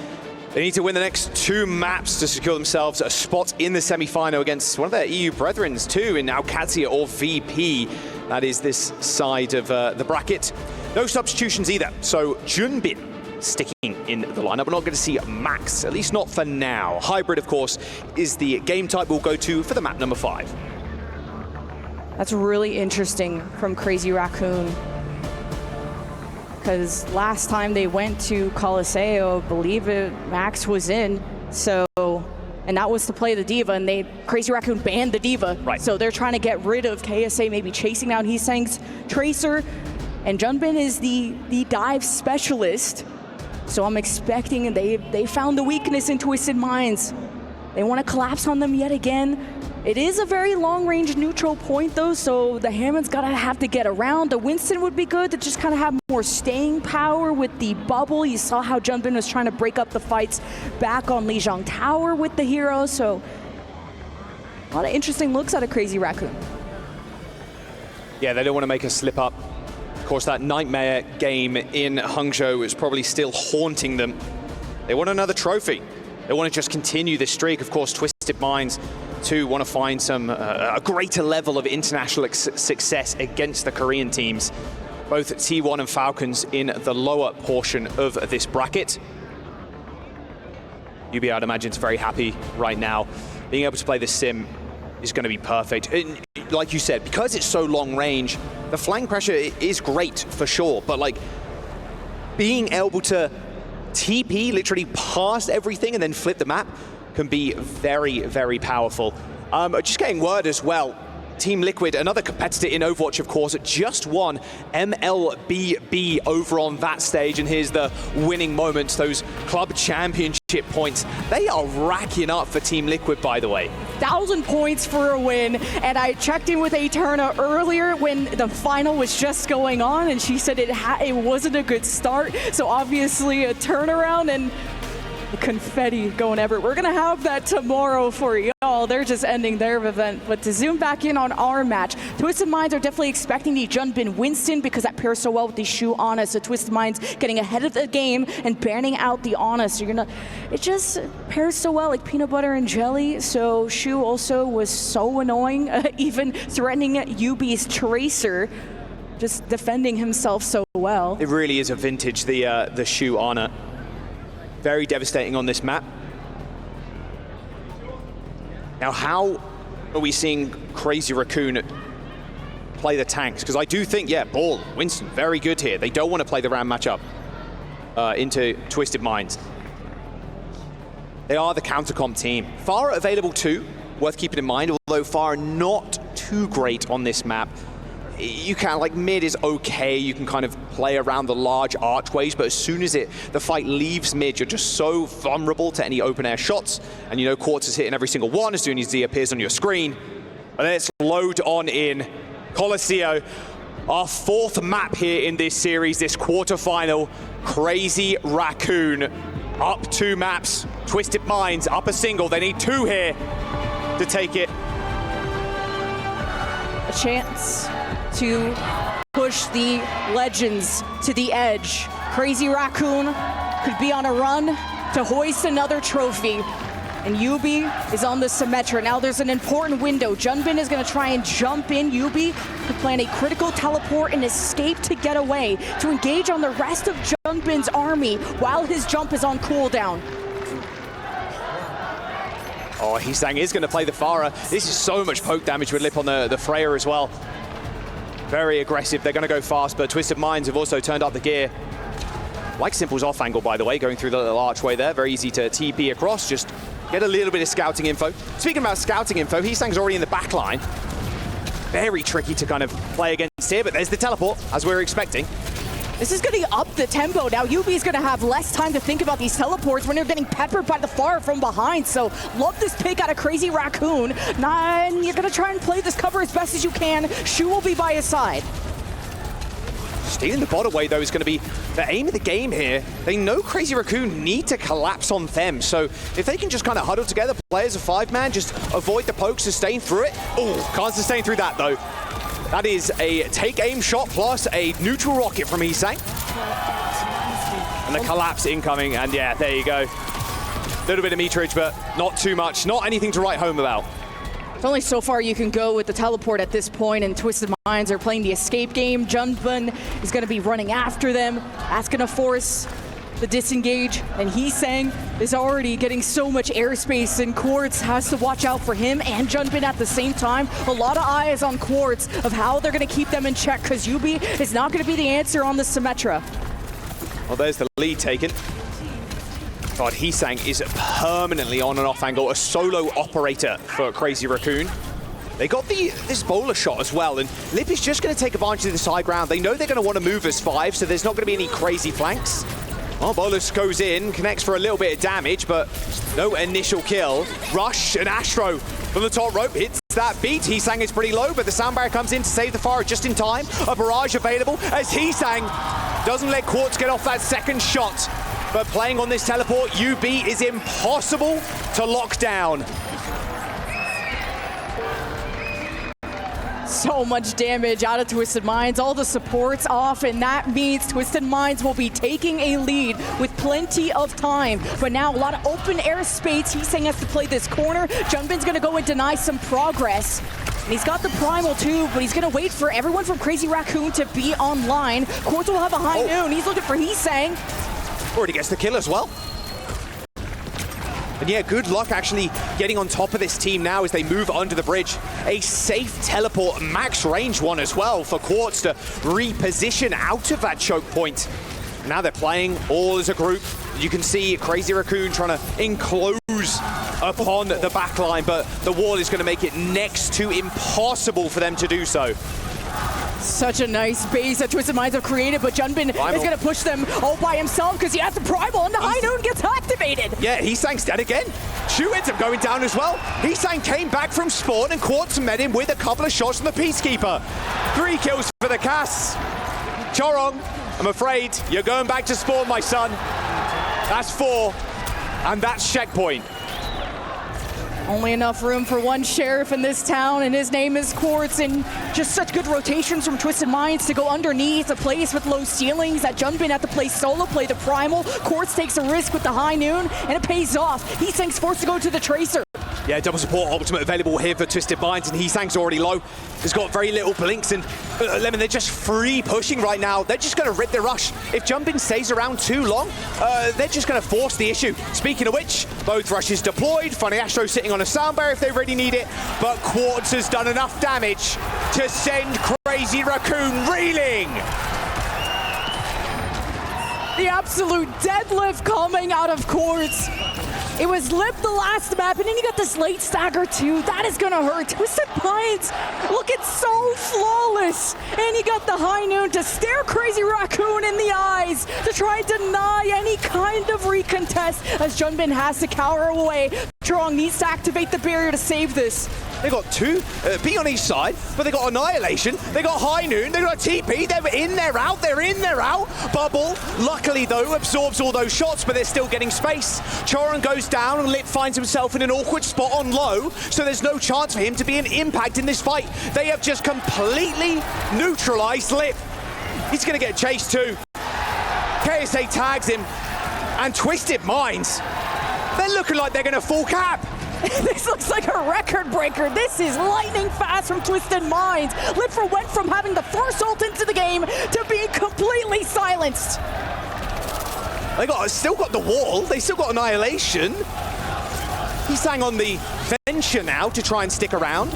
they need to win the next 2 maps to secure themselves a spot in the semi-final against one of their EU brethren too, in Al-Qadsiya or VP. That is this side of the bracket. No substitutions either, so Junbin sticking in the lineup. We're not going to see Max, at least not for now. Hybrid, of course, is the game type we'll go to for the map number 5. That's really interesting from Crazy Raccoon, because last time they went to Colosseo, I believe Max was in, so, and that was to play the Diva, and Crazy Raccoon banned the Diva. Right. So they're trying to get rid of KSA, maybe chasing down Heesang's Tracer, and Junbin is the dive specialist, so I'm expecting they found the weakness in Twisted Minds. They want to collapse on them yet again. It is a very long-range neutral point, though, so the Hammond's have to get around. The Winston would be good to just kind of have more staying power with the bubble. You saw how Junbin was trying to break up the fights back on Lijiang Tower with the hero, so a lot of interesting looks out of Crazy Raccoon. Yeah, they don't want to make a slip up Of course, that nightmare game in Hangzhou is probably still haunting them. They want another trophy. They want to just continue this streak. Of course, Twisted Minds too want to find some a greater level of international success against the Korean teams. Both T1 and Falcons in the lower portion of this bracket. UB, I'd imagine, is very happy right now. Being able to play this sim is going to be perfect. And like you said, because it's so long range, the flank pressure is great for sure, but like being able to TP literally past everything and then flip the map can be very, very powerful. Just getting word as well, Team Liquid, another competitor in Overwatch, of course, just won MLBB over on that stage, and here's the winning moments, those club championship points. They are racking up for Team Liquid, by the way. 1,000 points for a win, and I checked in with Eterna earlier when the final was just going on, and she said it wasn't a good start, so obviously a turnaround and confetti going everywhere. We're gonna have that tomorrow for y'all. They're just ending their event. But to zoom back in on our match, Twisted Minds are definitely expecting the Junbin Winston because that pairs so well with the Shu Ana. So Twisted Minds getting ahead of the game and banning out the Ana. So it just pairs so well like peanut butter and jelly. So Shu also was so annoying, even threatening UB's Tracer, just defending himself so well. It really is a vintage, the Shu Ana. Very devastating on this map. Now, how are we seeing Crazy Raccoon play the tanks? Because I do think, yeah, Ball, Winston, very good here. They don't want to play the round matchup into Twisted Minds. They are the counter-comp team. Pharah available too, worth keeping in mind, although Pharah not too great on this map. You can, like, mid is okay, you can kind of play around the large archways, but as soon as the fight leaves mid, you're just so vulnerable to any open air shots, and you know Quartz is hitting every single one as soon as he appears on your screen. And let's load on in. Colosseo, our fourth map here in this series, this quarterfinal. Crazy Raccoon, up 2 maps. Twisted Minds, up a single. They need 2 here to take it. A chance to push the Legends to the edge. Crazy Raccoon could be on a run to hoist another trophy. And UB is on the Symmetra. Now there's an important window. Junbin is gonna try and jump in. UB could plan a critical teleport and escape to get away, to engage on the rest of Junbin's army while his jump is on cooldown. Oh, Hisang is gonna play the Pharah. This is so much poke damage with Lip on the Freya as well. Very aggressive, they're gonna go fast, but Twisted Minds have also turned up the gear. Like Simple's off angle, by the way, going through the little archway there. Very easy to TP across, just get a little bit of scouting info. Speaking about scouting info, Hisang's already in the back line. Very tricky to kind of play against here, but there's the teleport, as we were expecting. This is going to up the tempo. Now UB is going to have less time to think about these teleports when they're getting peppered by the Pharah from behind. So love this pick out of Crazy Raccoon. And you're going to try and play this cover as best as you can. Shu will be by his side. Stealing the bot away, though, is going to be the aim of the game here. They know Crazy Raccoon need to collapse on them. So if they can just kind of huddle together, play as a 5-man, just avoid the poke, sustain through it. Oh, can't sustain through that, though. That is a take aim shot plus a neutral rocket from Hisang. And the collapse incoming, and yeah, there you go. A little bit of meterage, but not too much. Not anything to write home about. It's only so far you can go with the teleport at this point, and Twisted Minds are playing the escape game. Junbin is going to be running after them. That's going to force the disengage, and Hisang is already getting so much airspace, and Quartz has to watch out for him and Junbin at the same time. A lot of eyes on Quartz of how they're going to keep them in check, because UB is not going to be the answer on the Symmetra. Well, there's the lead taken. God, Hisang is permanently on and off angle, a solo operator for Crazy Raccoon. They got this bowler shot as well, and Lip is just going to take advantage of this high ground. They know they're going to want to move as 5, so there's not going to be any crazy flanks. Oh, Bolus goes in, connects for a little bit of damage, but no initial kill. Rush and Astro from the top rope hits that beat. Hisang is pretty low, but the sound barrier comes in to save the Pharah just in time. A barrage available as Hisang doesn't let Quartz get off that second shot. But playing on this teleport, UB is impossible to lock down. So much damage out of Twisted Minds. All the supports off, and that means Twisted Minds will be taking a lead with plenty of time. But now a lot of open air space. He's saying has to play this corner. Junbin's going to go and deny some progress. And he's got the Primal too, but he's going to wait for everyone from Crazy Raccoon to be online. Quartz will have a high noon. He's looking for Heesang. Already gets the kill as well. And yeah, good luck actually getting on top of this team now as they move under the bridge. A safe teleport, max range one as well for Quartz to reposition out of that choke point. And now they're playing all as a group. You can see Crazy Raccoon trying to enclose upon the back line, but the wall is going to make it next to impossible for them to do so. Such a nice base that Twisted Minds have created, but Junbin is going to push them all by himself because he has the Primal and the High Noon gets activated. Yeah, Heesang's dead again. Shu ends up going down as well. Heesang came back from spawn and Quartz met him with a couple of shots from the Peacekeeper. 3 kills for the Cass. Chorong, I'm afraid you're going back to spawn, my son. That's 4, and that's checkpoint. Only enough room for one sheriff in this town, and his name is Quartz, and just such good rotations from Twisted Minds to go underneath a place with low ceilings that Junbin had to play solo, play the Primal. Quartz takes a risk with the High Noon, and it pays off. Heesang's forced to go to the Tracer. Yeah, double support ultimate available here for Twisted Minds, and Heesang's already low. He's got very little blinks, and Lemon, they're just free pushing right now. They're just going to rip the rush. If Junbin stays around too long, they're just going to force the issue. Speaking of which, both rushes deployed. Funny Astro sitting on a sound barrier if they really need it, but Quartz has done enough damage to send Crazy Raccoon reeling. The absolute deadlift coming out of Quartz. It was Lip the last map, and then you got this late stagger too. That is gonna hurt. Twisted Minds looking so flawless. And you got the High Noon to stare Crazy Raccoon in the eyes to try and deny any kind of recontest as Junbin has to cower away. Chorong needs to activate the barrier to save this. They got 2 B on each side, but they got Annihilation, they got High Noon, they got a TP, they're in, they're out, they're in, they're out. Bubble, luckily though, absorbs all those shots, but they're still getting space. Choron goes down and Lip finds himself in an awkward spot on low, so there's no chance for him to be an impact in this fight. They have just completely neutralized Lip. He's gonna get chased too. KSA tags him, and Twisted Minds, they're looking like they're gonna full cap. This looks like a record breaker. This is lightning fast from Twisted Minds. Lipfer went from having the first ult into the game to being completely silenced. They still got the wall. They still got Annihilation. He's sang on the venture now to try and stick around.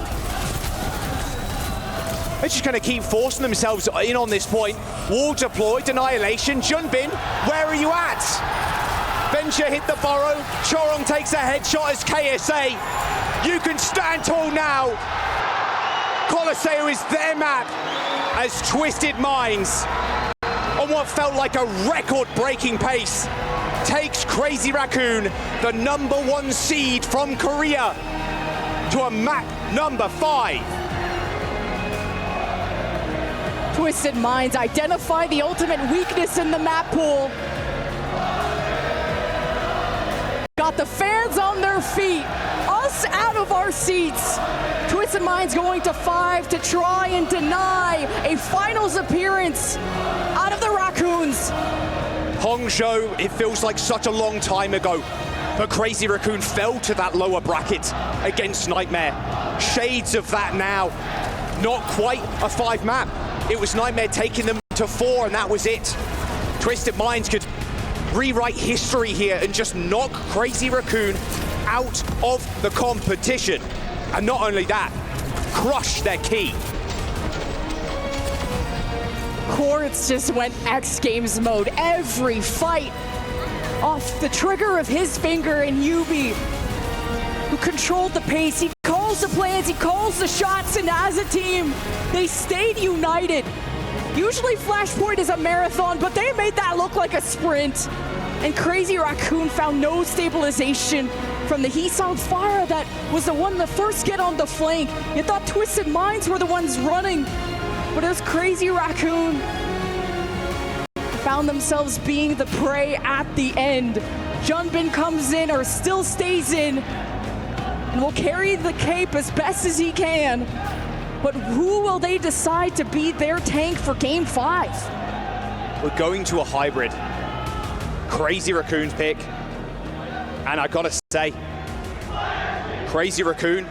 They're just going to keep forcing themselves in on this point. Wall deployed, Annihilation. Junbin, where are you at? Venture hit the burrow. Chorong takes a headshot as KSA. You can stand tall now. Colosseo is their map as Twisted Minds, on what felt like a record-breaking pace, takes Crazy Raccoon, the #1 seed from Korea, to a map number 5. Twisted Minds identify the ultimate weakness in the map pool. Got the fans on their feet, us out of our seats. Twisted Minds going to 5 to try and deny a finals appearance out of the Raccoons. Hongzhou, it feels like such a long time ago, but Crazy Raccoon fell to that lower bracket against Nightmare. Shades of that now. Not quite a 5 map. It was Nightmare taking them to 4, and that was it. Twisted Minds could rewrite history here and just knock Crazy Raccoon out of the competition. And not only that, crush their key. Quartz just went X Games mode. Every fight off the trigger of his finger, and Yubi, who controlled the pace, he calls the plans, he calls the shots, and as a team, they stayed united. Usually Flashpoint is a marathon, but they made that look like a sprint. And Crazy Raccoon found no stabilization from the Heesang Fire that was the one to first get on the flank. You thought Twisted Minds were the ones running, but it was Crazy Raccoon. Found themselves being the prey at the end. Junbin comes in, or still stays in, and will carry the cape as best as he can. but who will they decide to be their tank for Game 5? We're going to a hybrid. Crazy Raccoon's pick. And I gotta say, Crazy Raccoon,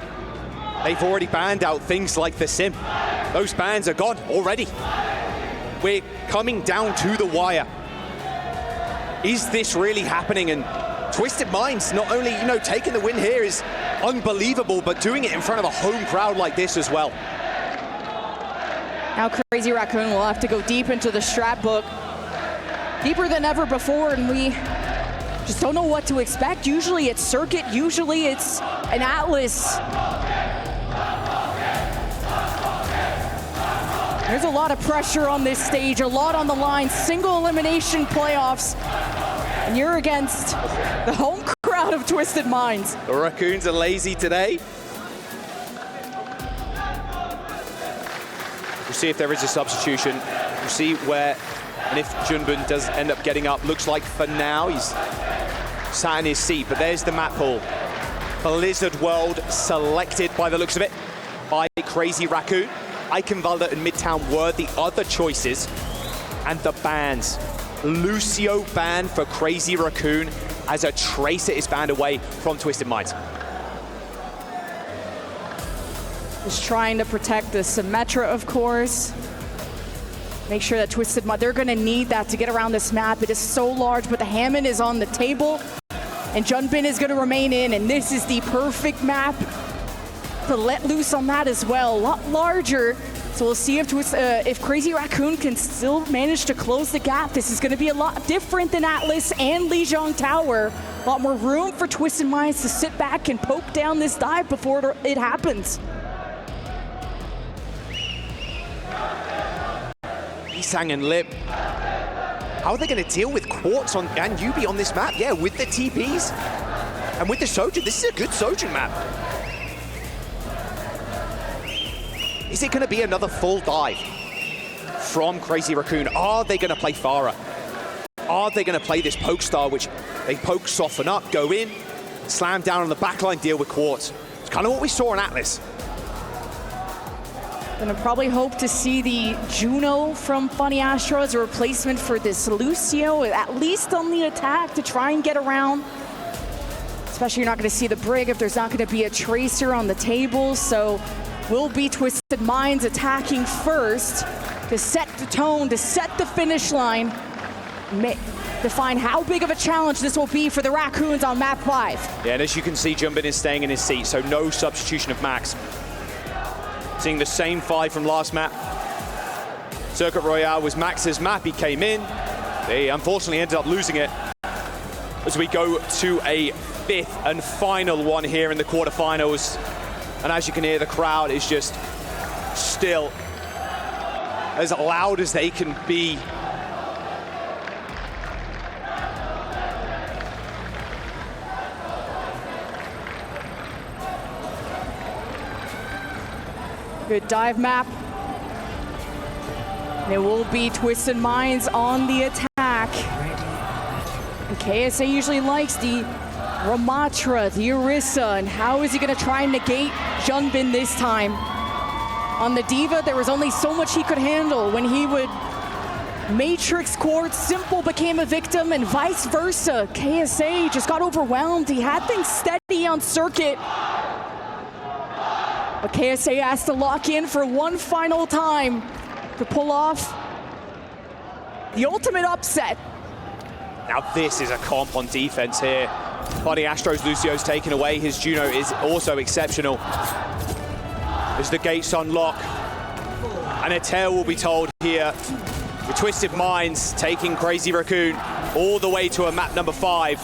they've already banned out things like the sim. Those bans are gone already. We're coming down to the wire. Is this really happening? And Twisted Minds, not only, taking the win here is unbelievable, but doing it in front of a home crowd like this as well. Now Crazy Raccoon will have to go deep into the strat book. Deeper than ever before, and we just don't know what to expect. Usually it's Circuit, usually it's an Atlas. There's a lot of pressure on this stage, a lot on the line, single elimination playoffs, and you're against the home crowd of Twisted Minds. The Raccoons are lazy today. We'll see if there is a substitution. We'll see where, and if Junbin does end up getting up. Looks like for now he's sat in his seat, but there's the map pool. Blizzard World selected by the looks of it by Crazy Raccoon. Eichenwalder and Midtown were the other choices. And the bans. Lucio banned for Crazy Raccoon as a Tracer is banned away from Twisted Minds. Just trying to protect the Symmetra, of course. Make sure that Twisted Minds, they're gonna need that to get around this map. It is so large, but the Hammond is on the table. And Junbin is gonna remain in, and this is the perfect map to let loose on that as well. A lot larger, so we'll see if Crazy Raccoon can still manage to close the gap. This is going to be a lot different than Atlas and Lijiang Tower. A lot more room for Twisted Minds to sit back and poke down this dive before it happens. Isang and Lip. How are they going to deal with Quartz and Yubi on this map? Yeah, with the TPs and with the Sojin. This is a good Sojin map. Is it going to be another full dive from Crazy Raccoon? Are they going to play Farah? Are they going to play this poke style, which they poke, soften up, go in, slam down on the backline, deal with Quartz? It's kind of what we saw in Atlas. Gonna probably hope to see the Juno from Funny Astro as a replacement for this Lucio, at least on the attack to try and get around. Especially you're not gonna see the Brig if there's not gonna be a Tracer on the table, so will be Twisted Minds attacking first to set the tone, to set the finish line, define how big of a challenge this will be for the Raccoons on map 5. Yeah, and as you can see, Junbin is staying in his seat, so no substitution of Max. Seeing the same 5 from last map. Circuit Royale was Max's map, he came in. They unfortunately ended up losing it. As we go to a 5th and final one here in the quarterfinals. And as you can hear, the crowd is just still as loud as they can be. Good dive map. And it will be Twisted Minds on the attack. And KSA usually likes the Ramatra, the Orisa, and how is he gonna try and negate Junbin this time? On the Diva, there was only so much he could handle. When he would Matrix Quartz, Simple became a victim, and vice versa. KSA just got overwhelmed. He had things steady on Circuit. But KSA has to lock in for one final time to pull off the ultimate upset. Now this is a comp on defense here. Funny Astro's Lucio's taken away. His Juno is also exceptional. As the gates unlock, and a tale will be told here. The Twisted Minds taking Crazy Raccoon all the way to a map number 5.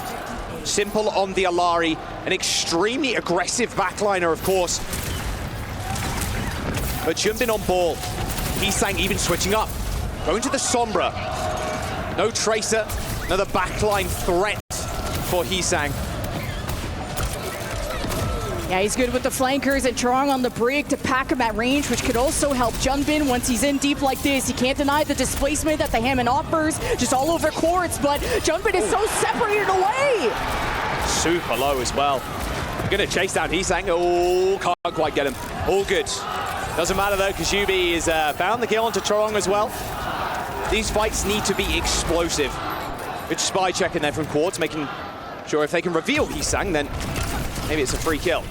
Simple on the Alari, an extremely aggressive backliner, of course. But Junbin on ball. Isang even switching up. Going to the Sombra. No Tracer, another backline threat for Isang. Yeah, he's good with the flankers and drawing on the Brig to pack him at range, which could also help Junbin once he's in deep like this. He can't deny the displacement that the Hammond offers, just all over Quartz, but Junbin is so separated away. Super low as well. Gonna chase down Isang. Oh, can't quite get him. All good. Doesn't matter though, because UB is bound the kill onto Chorong as well. These fights need to be explosive. Good spy check in there from Quartz, making sure if they can reveal Hisang, then maybe it's a free kill.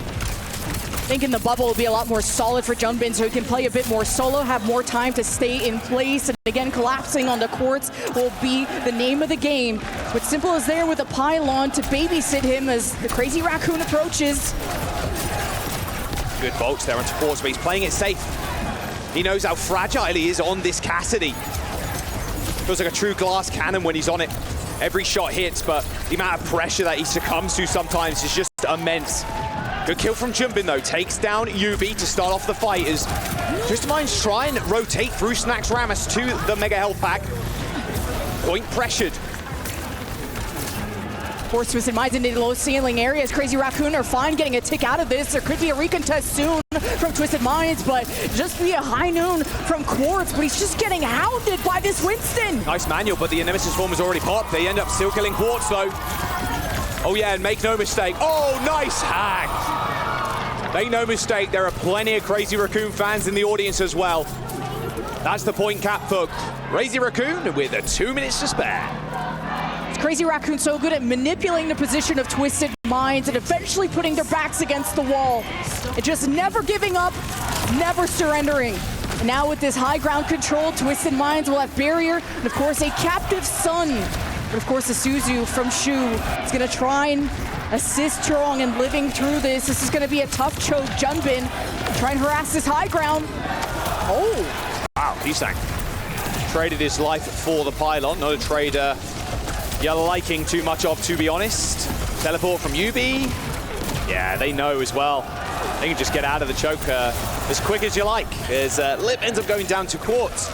Thinking the bubble will be a lot more solid for Junbin, so he can play a bit more solo, have more time to stay in place. And again, collapsing on the Quartz will be the name of the game. But Simple is there with a pylon to babysit him as the Crazy Raccoon approaches. Good bolts there onto Quartz, but he's playing it safe. He knows how fragile he is on this Cassidy. Feels like a true glass cannon when he's on it. Every shot hits, but the amount of pressure that he succumbs to sometimes is just immense. Good kill from Junbin though, takes down UB to start off the fight as Twisted Minds try and rotate through Snacks Ramus to the Mega Health Pack. Point pressured. Of course, Twisted Minds into the low ceiling areas. Crazy Raccoon are fine getting a tick out of this. There could be a recontest soon from Twisted Minds, but just be a high noon from Quartz, but he's just getting hounded by this Winston. Nice manual, but the Nemesis form has already popped. They end up still killing Quartz though. Oh yeah, and make no mistake. Oh, nice hack. Make no mistake, there are plenty of Crazy Raccoon fans in the audience as well. That's the point cap for Crazy Raccoon with 2 minutes to spare. Crazy Raccoon so good at manipulating the position of Twisted Minds and eventually putting their backs against the wall. And just never giving up, never surrendering. And now with this high ground control, Twisted Minds will have barrier and of course a captive Sun. But of course, the Suzu from Shu is going to try and assist Chorong in living through this. This is going to be a tough choke. Junbin try and harass this high ground. Oh! Wow, Hisang traded his life for the pylon. Not a trade you're liking too much of, to be honest. Teleport from UB. Yeah, they know as well. They can just get out of the choke as quick as you like. As Lip ends up going down to Quartz.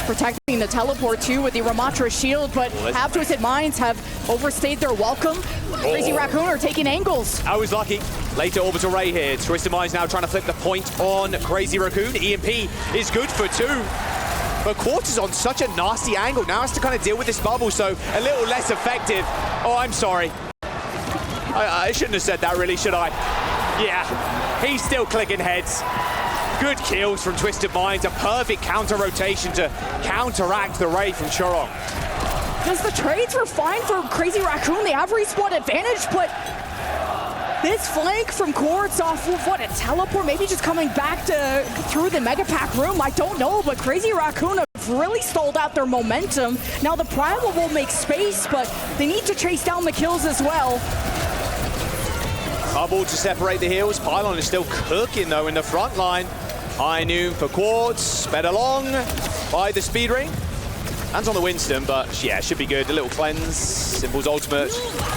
Protecting the teleport too with the Ramatra shield, but have Twisted Minds have overstayed their welcome. Crazy Raccoon are taking angles. I was lucky. Later orbital ray here. Twisted Minds now trying to flip the point on Crazy Raccoon. EMP is good for 2. But Quartz is on such a nasty angle. Now has to kind of deal with this bubble, so a little less effective. Oh, I'm sorry. I shouldn't have said that really, should I? Yeah, he's still clicking heads. Good kills from Twisted Minds, a perfect counter rotation to counteract the ray from Chorong. Because the trades were fine for Crazy Raccoon, they have respawn advantage, but this flank from Quartz off of what, a teleport, maybe just coming back to through the Mega Pack room, I don't know, but Crazy Raccoon have really stalled out their momentum. Now the Primal will make space, but they need to chase down the kills as well. Bubble to separate the heals. Pylon is still cooking though in the front line. High noon for Quartz, sped along by the speed ring. Hands on the Winston, but yeah, should be good. A little cleanse. Simple's ultimate.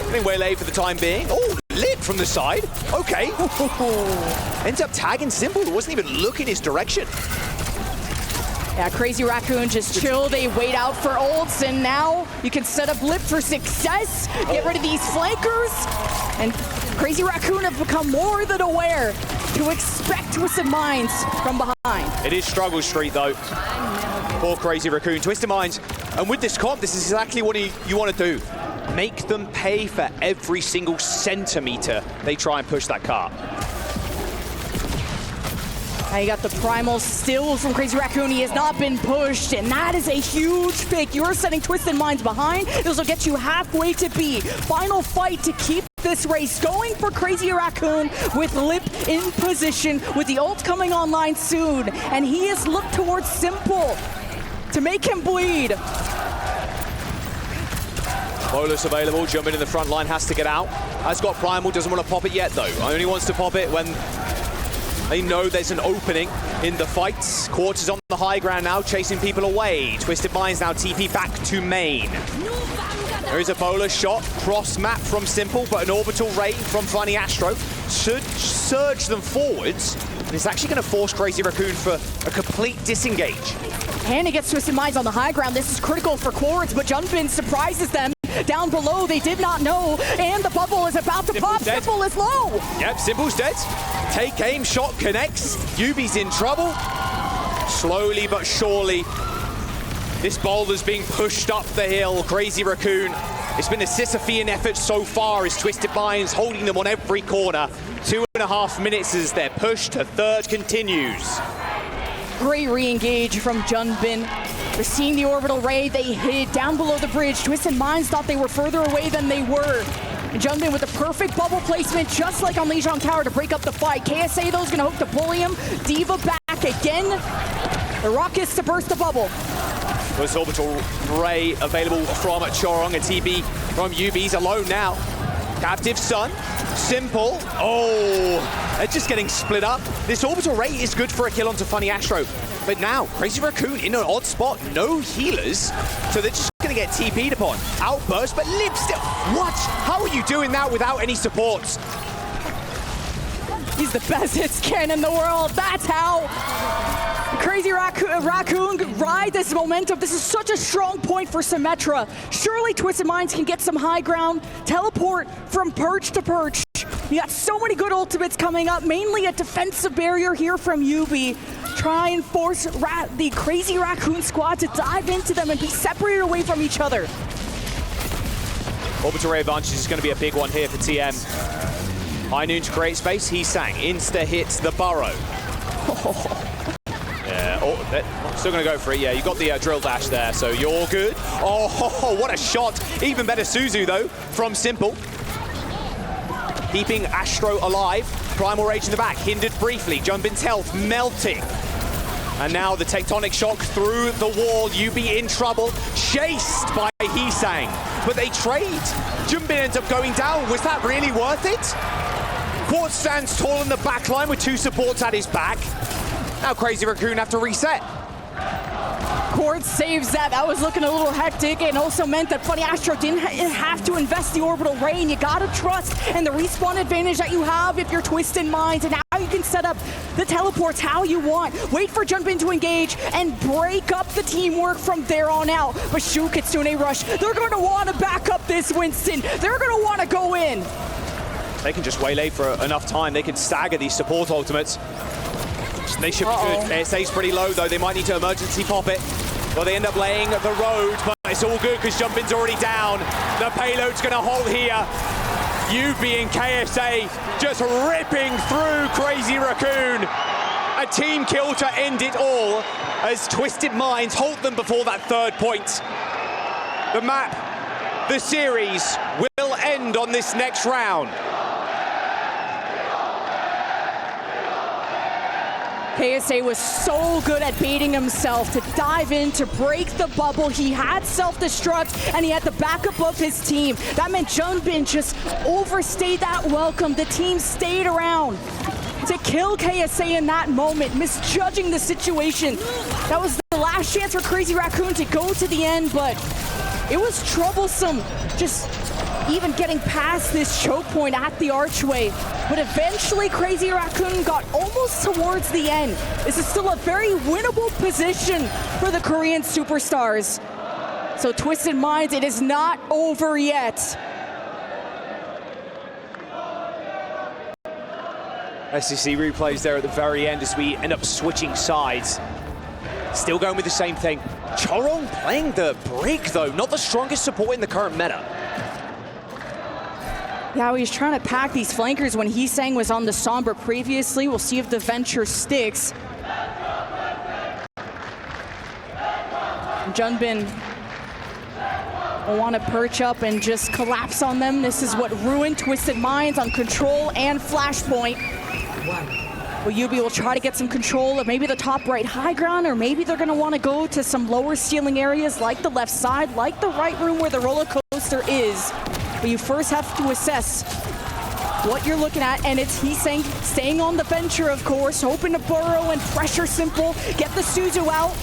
Getting waylaid for the time being. Oh, lit from the side. Okay. Ends up tagging Simple, who wasn't even looking his direction. Yeah, Crazy Raccoon just chill. They wait out for ults, and now you can set up Lip for success. Get rid of these flankers. And Crazy Raccoon have become more than aware to expect Twisted Minds from behind. It is struggle street though for Crazy Raccoon. Twisted Minds, and with this comp, this is exactly what you want to do. Make them pay for every single centimeter they try and push that cart. Now you got the Primal still from Crazy Raccoon. He has not been pushed, and that is a huge pick. You're setting Twisted Minds behind. This will get you halfway to B. Final fight to keep this race going for Crazy Raccoon with Lip in position, with the ult coming online soon. And he has looked towards Simple to make him bleed. Bolus available, jumping in the front line, has to get out. Has got Primal, doesn't want to pop it yet though. Only wants to pop it when they know there's an opening in the fights. Quartz is on the high ground now, chasing people away. Twisted Minds now TP back to main. There is a Bolus shot, cross map from Simple, but an orbital ray from Funny Astro should surge them forwards. And it's actually going to force Crazy Raccoon for a complete disengage. And he gets Twisted Minds on the high ground. This is critical for Quartz, but Junbin surprises them. Down below, they did not know, and the bubble is about to pop. Dead. Simple is low. Yep, Simple's dead. Take aim, shot connects. Yubi's in trouble. Slowly but surely, this boulder's being pushed up the hill. Crazy Raccoon It's been a Sisyphean effort so far as Twisted Minds holding them on every corner. 2.5 minutes as their push to third continues. Great re-engage from Junbin. They're seeing the orbital ray. They hid down below the bridge. Twisted Minds thought they were further away than they were. And Junbin with the perfect bubble placement, just like on Lijiang Tower, to break up the fight. KSA, though, is going to hook to bully him. D.Va back again. The Rockets to burst the bubble. This orbital ray available from Chorong, and TB from UB's alone now. Captive Sun, Simple. Oh, they're just getting split up. This orbital ray is good for a kill onto Funny Astro. But now, Crazy Raccoon in an odd spot, no healers. So they're just gonna get TP'd upon. Outburst, but live still. What? How are you doing that without any supports? He's the best hit scan in the world. That's how Crazy Raccoon ride this momentum. This is such a strong point for Symmetra. Surely Twisted Minds can get some high ground, teleport from perch to perch. You got so many good ultimates coming up, mainly a defensive barrier here from UB. Try and force the Crazy Raccoon squad to dive into them and be separated away from each other. Orbital ray advantage is gonna be a big one here for TM. High Noon to create space, he sang. Insta hits the burrow. Yeah, oh, still gonna go for it. Yeah, you got the drill dash there, so you're good. Oh, what a shot. Even better Suzu, though, from Simple. Keeping Astro alive. Primal Rage in the back, hindered briefly. Junbin's health melting. And now the tectonic shock through the wall. UB in trouble, chased by Heesang. But they trade. Junbin ends up going down. Was that really worth it? Quartz stands tall in the back line with 2 supports at his back. Now Crazy Raccoon have to reset. Quartz saves that. That was looking a little hectic, and also meant that Funny Astro didn't have to invest the orbital ray, and you gotta trust in the respawn advantage that you have if you're Twisted Minds, and now you can set up the teleports how you want. Wait for Junbin to engage and break up the teamwork from there on out. But Shu Kitsune Rush, they're going to want to back up this Winston. They're going to want to go in. They can just waylay for enough time. They can stagger these support ultimates. They should be good. ASA's pretty low, though. They might need to emergency pop it. Well, they end up laying the road, but it's all good because Junbin's already down. The payload's going to hold here. UB and KSA just ripping through Crazy Raccoon. A team kill to end it all as Twisted Minds hold them before that third point. The map, the series will end on this next round. KSA was so good at baiting himself to dive in, to break the bubble. He had self-destruct, and he had the backup of his team. That meant Junbin just overstayed that welcome. The team stayed around to kill KSA in that moment, misjudging the situation. That was the last chance for Crazy Raccoon to go to the end, but it was troublesome just even getting past this choke point at the archway. But eventually Crazy Raccoon got almost towards the end. This is still a very winnable position for the Korean superstars. So Twisted Minds, it is not over yet. SEC replays there at the very end as we end up switching sides. Still going with the same thing. Chorong playing the Brig, though, not the strongest support in the current meta. Yeah, he's trying to pack these flankers when Heesang was on the Sombra previously. We'll see if the Venture sticks. Junbin will want to perch up and just collapse on them. This is what ruined Twisted Minds on control and flashpoint. Well, UB will try to get some control of maybe the top right high ground, or maybe they're going to want to go to some lower ceiling areas like the left side, like the right room where the roller coaster is. But you first have to assess what you're looking at, and it's Heesang staying on the Venture, of course, hoping to burrow and pressure Simple, get the Suzu out.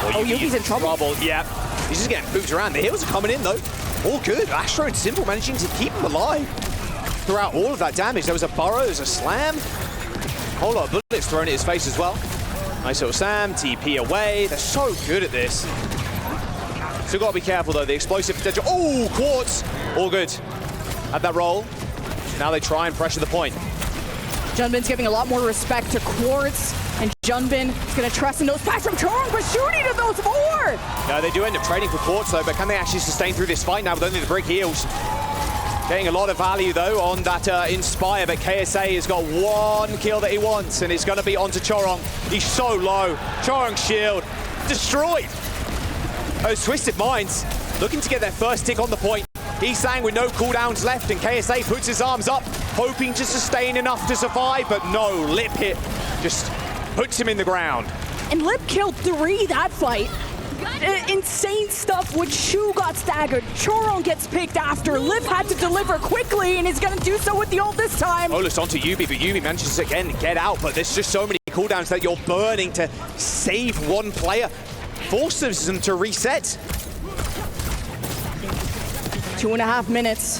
Well, Yubi's in trouble. Yeah, he's just getting moved around. The heals are coming in, though. All good. Astro and Simple managing to keep him alive throughout all of that damage. There was a burrow, there was a slam. A whole lot of bullets thrown at his face as well. Nice little Sam, TP away. They're so good at this. Still got to be careful, though. The explosive potential. Oh, Quartz. All good. Had that roll. Now they try and pressure the point. Junbin's giving a lot more respect to Quartz, and Junbin is going to trust in those packs from Chorong, but shooting to those four! Yeah, they do end up trading for Quartz though, but can they actually sustain through this fight now with only the brick heals? Getting a lot of value though on that Inspire, but KSA has got one kill that he wants, and it's going to be onto Chorong. He's so low. Chorong's shield destroyed. Those Twisted Minds looking to get their first tick on the point. He's saying with no cooldowns left, and KSA puts his arms up, hoping to sustain enough to survive, but no, Lip hit just puts him in the ground. And Lip killed 3 that fight. Insane stuff when Shu got staggered. Chorong gets picked after. Lip had to deliver quickly, and is going to do so with the ult this time. Olus onto Yubi, but Yubi manages again to get out, but there's just so many cooldowns that you're burning to save one player. Forces them to reset. 2.5 minutes.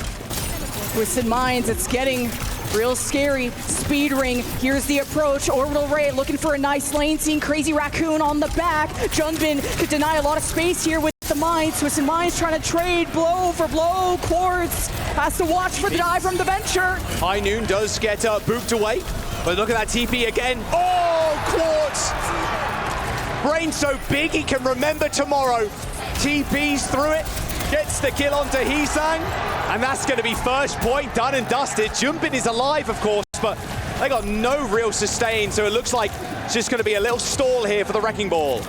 Twisted Minds, it's getting real scary. Speed ring, here's the approach. Orbital Ray looking for a nice lane, seeing Crazy Raccoon on the back. Junbin could deny a lot of space here with the Minds. Twisted Minds trying to trade blow for blow. Quartz has to watch for the dive from the Venture. High Noon does get booped away, but look at that TP again. Oh, Quartz! Brain so big he can remember tomorrow. TP's through it. Gets the kill onto Heesang, and that's going to be first point done and dusted. Junbin is alive, of course, but they got no real sustain, so it looks like it's just going to be a little stall here for the Wrecking Ball.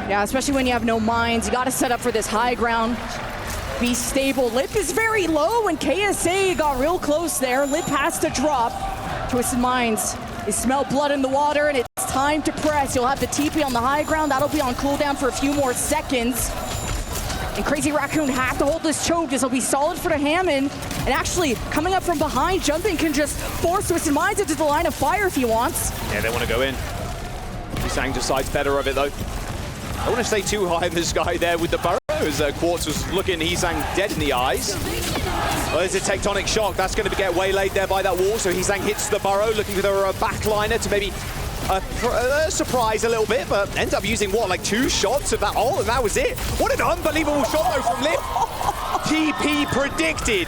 Yeah, especially when you have no mines. You got to set up for this high ground. Be stable. Lip is very low, and KSA got real close there. Lip has to drop. Twisted Minds, they smell blood in the water, and it's time to press. You'll have the TP on the high ground. That'll be on cooldown for a few more seconds. And Crazy Raccoon have to hold this choke. This will be solid for the Hammond. And actually, coming up from behind, Junbin can just force Twisted Minds into the line of fire if he wants. Yeah, they want to go in. Heesang decides better of it, though. I don't want to stay too high in this guy there with the burrow, as Quartz was looking Heesang dead in the eyes. Well, there's a tectonic shock. That's going to get waylaid there by that wall, so Heesang hits the burrow, looking for a backliner to maybe surprise a little bit, but ends up using, what, like 2 shots of that ult, and that was it. What an unbelievable shot, though, from Lip. TP predicted.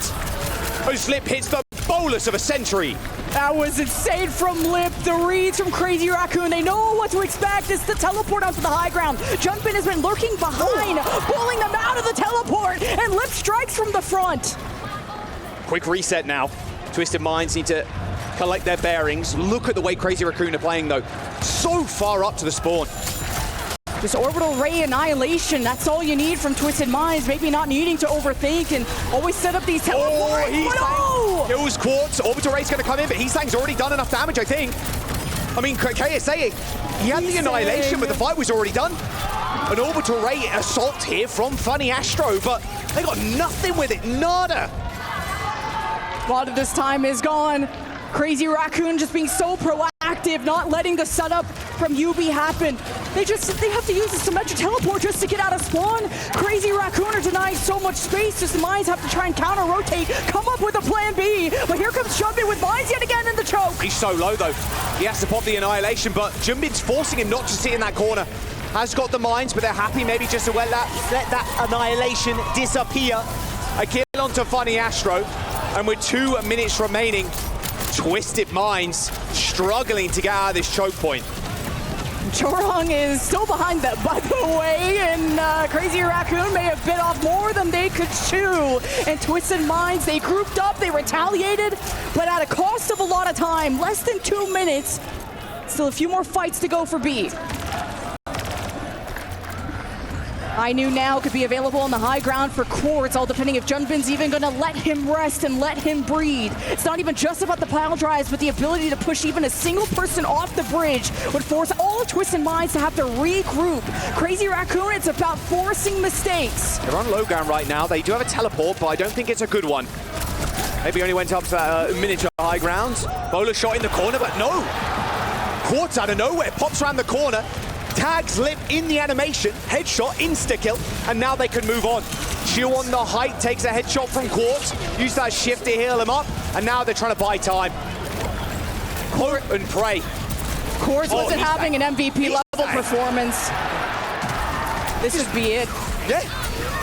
As Lip hits the bolus of a century. That was insane from Lip. The reads from Crazy Raccoon. They know what to expect. It's the teleport onto the high ground. Junbin has been lurking behind, pulling them out of the teleport, and Lip strikes from the front. Quick reset now. Twisted Minds need to collect their bearings. Look at the way Crazy Raccoon are playing, though. So far up to the spawn. Just Orbital Ray Annihilation, that's all you need from Twisted Minds. Maybe not needing to overthink and always set up these teleports. Oh, kills Quartz. Orbital Ray's going to come in, but Heesang's already done enough damage, I think. I mean, KSA, he had the Annihilation, but the fight was already done. An Orbital Ray assault here from Funny Astro, but they got nothing with it, nada. A lot of this time is gone. Crazy Raccoon just being so proactive, not letting the setup from UB happen. They have to use the Symmetra teleport just to get out of spawn. Crazy Raccoon are denying so much space, just the Minds have to try and counter-rotate, come up with a plan B. But here comes Junbin with Minds yet again in the choke. He's so low, though. He has to pop the Annihilation, but Junbin's forcing him not to sit in that corner. Has got the Minds, but they're happy maybe just to let that Annihilation disappear. A kill onto Funny Astro, and with 2 minutes remaining, Twisted Minds struggling to get out of this choke point. Chorong is still behind them, by the way, and Crazy Raccoon may have bit off more than they could chew. And Twisted Minds, they grouped up, they retaliated, but at a cost of a lot of time, less than 2 minutes. Still a few more fights to go for B. I knew now could be available on the high ground for Quartz, all depending if Junbin's even going to let him rest and let him breathe. It's not even just about the pile drives, but the ability to push even a single person off the bridge would force all of Twisted Minds to have to regroup. Crazy Raccoon, it's about forcing mistakes. They're on low ground right now. They do have a teleport, but I don't think it's a good one. Maybe only went up to that miniature high ground. Bowler shot in the corner, but no. Quartz out of nowhere, pops around the corner, tags Lip in the animation, headshot, insta-kill, and now they can move on. Chill on the height, takes a headshot from Quartz, use that shift to heal him up, and now they're trying to buy time. Hope and pray. Quartz wasn't having an MVP level performance. This would be it. Yeah,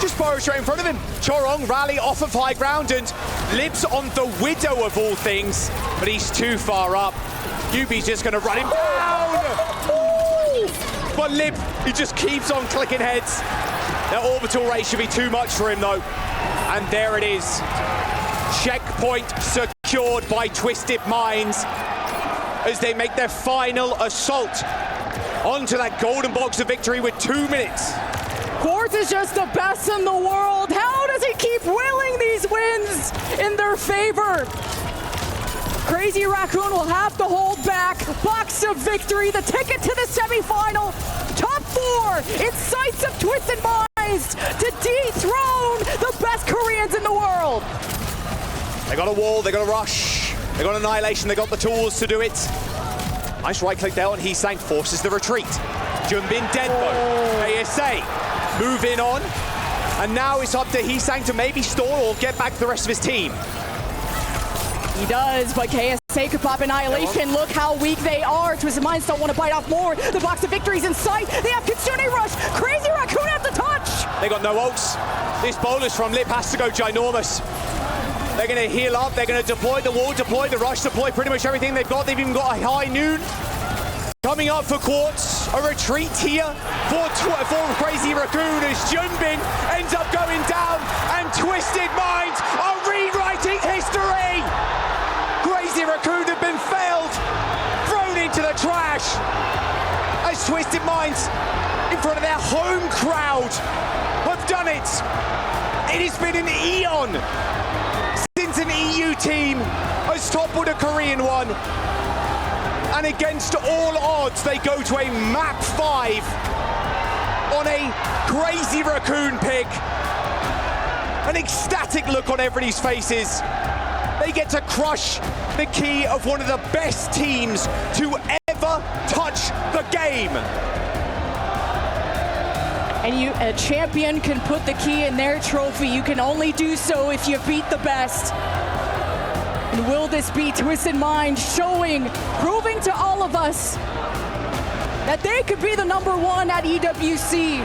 just burrow straight in front of him. Chorong rally off of high ground and lives on the Widow of all things, but he's too far up. Yubi's just going to run him down. But Lib, he just keeps on clicking heads. That orbital rate should be too much for him though. And there it is. Checkpoint secured by Twisted Minds as they make their final assault onto that golden box of victory with 2 minutes. Quartz is just the best in the world. How does he keep willing these wins in their favor? Crazy Raccoon will have to hold back. Box of victory, the ticket to the semifinal. Top 4 in sights of Twisted Minds to dethrone the best Koreans in the world. They got a wall, they got a rush, they got annihilation, they got the tools to do it. Nice right click there on Heesang, forces the retreat. Junbin dead though. ASA moving on. And now it's up to Heesang to maybe stall or get back the rest of his team. He does, but KSA could pop annihilation. Look how weak they are. Twisted Minds don't want to bite off more. The box of victory's in sight. They have Kitsune Rush. Crazy Raccoon at the touch. They got no ults. This bolus from Lip has to go ginormous. They're going to heal up. They're going to deploy the wall, deploy the rush, deploy pretty much everything they've got. They've even got a high noon. Coming up for Quartz, a retreat here for Crazy Raccoon as Junbin ends up going down and Twisted Minds are rewriting history. Crazy Raccoon have been failed, thrown into the trash as Twisted Minds in front of their home crowd have done it. It has been an eon since an EU team has toppled a Korean one. And against all odds, they go to a map 5 on a Crazy Raccoon pick. An ecstatic look on everybody's faces. They get to crush the key of one of the best teams to ever touch the game. And a champion can put the key in their trophy. You can only do so if you beat the best. And will this be Twisted Minds proving to all of us that they could be the #1 at EWC?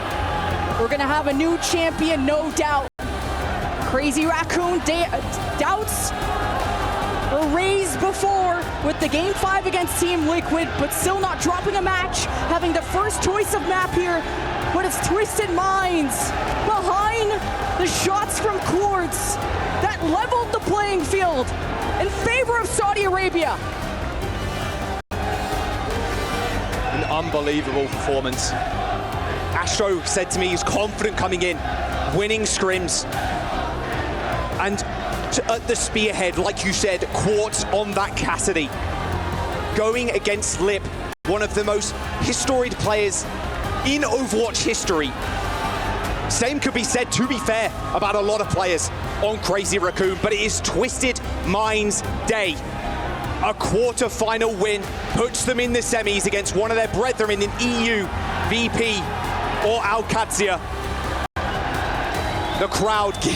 We're gonna have a new champion, no doubt. Crazy Raccoon doubts were raised before with the Game 5 against Team Liquid, but still not dropping a match, having the first choice of map here. But it's Twisted Minds behind the shots from Quartz that leveled the playing field in favor of Saudi Arabia. An unbelievable performance. Astro said to me he's confident coming in, winning scrims. And at the spearhead, like you said, Quartz on that Cassidy. Going against Lip, one of the most historied players in Overwatch history. Same could be said, to be fair, about a lot of players on Crazy Raccoon, but it is Twisted Minds Day. A quarter-final win puts them in the semis against one of their brethren in EU, VP, or Al-Qadsia. The crowd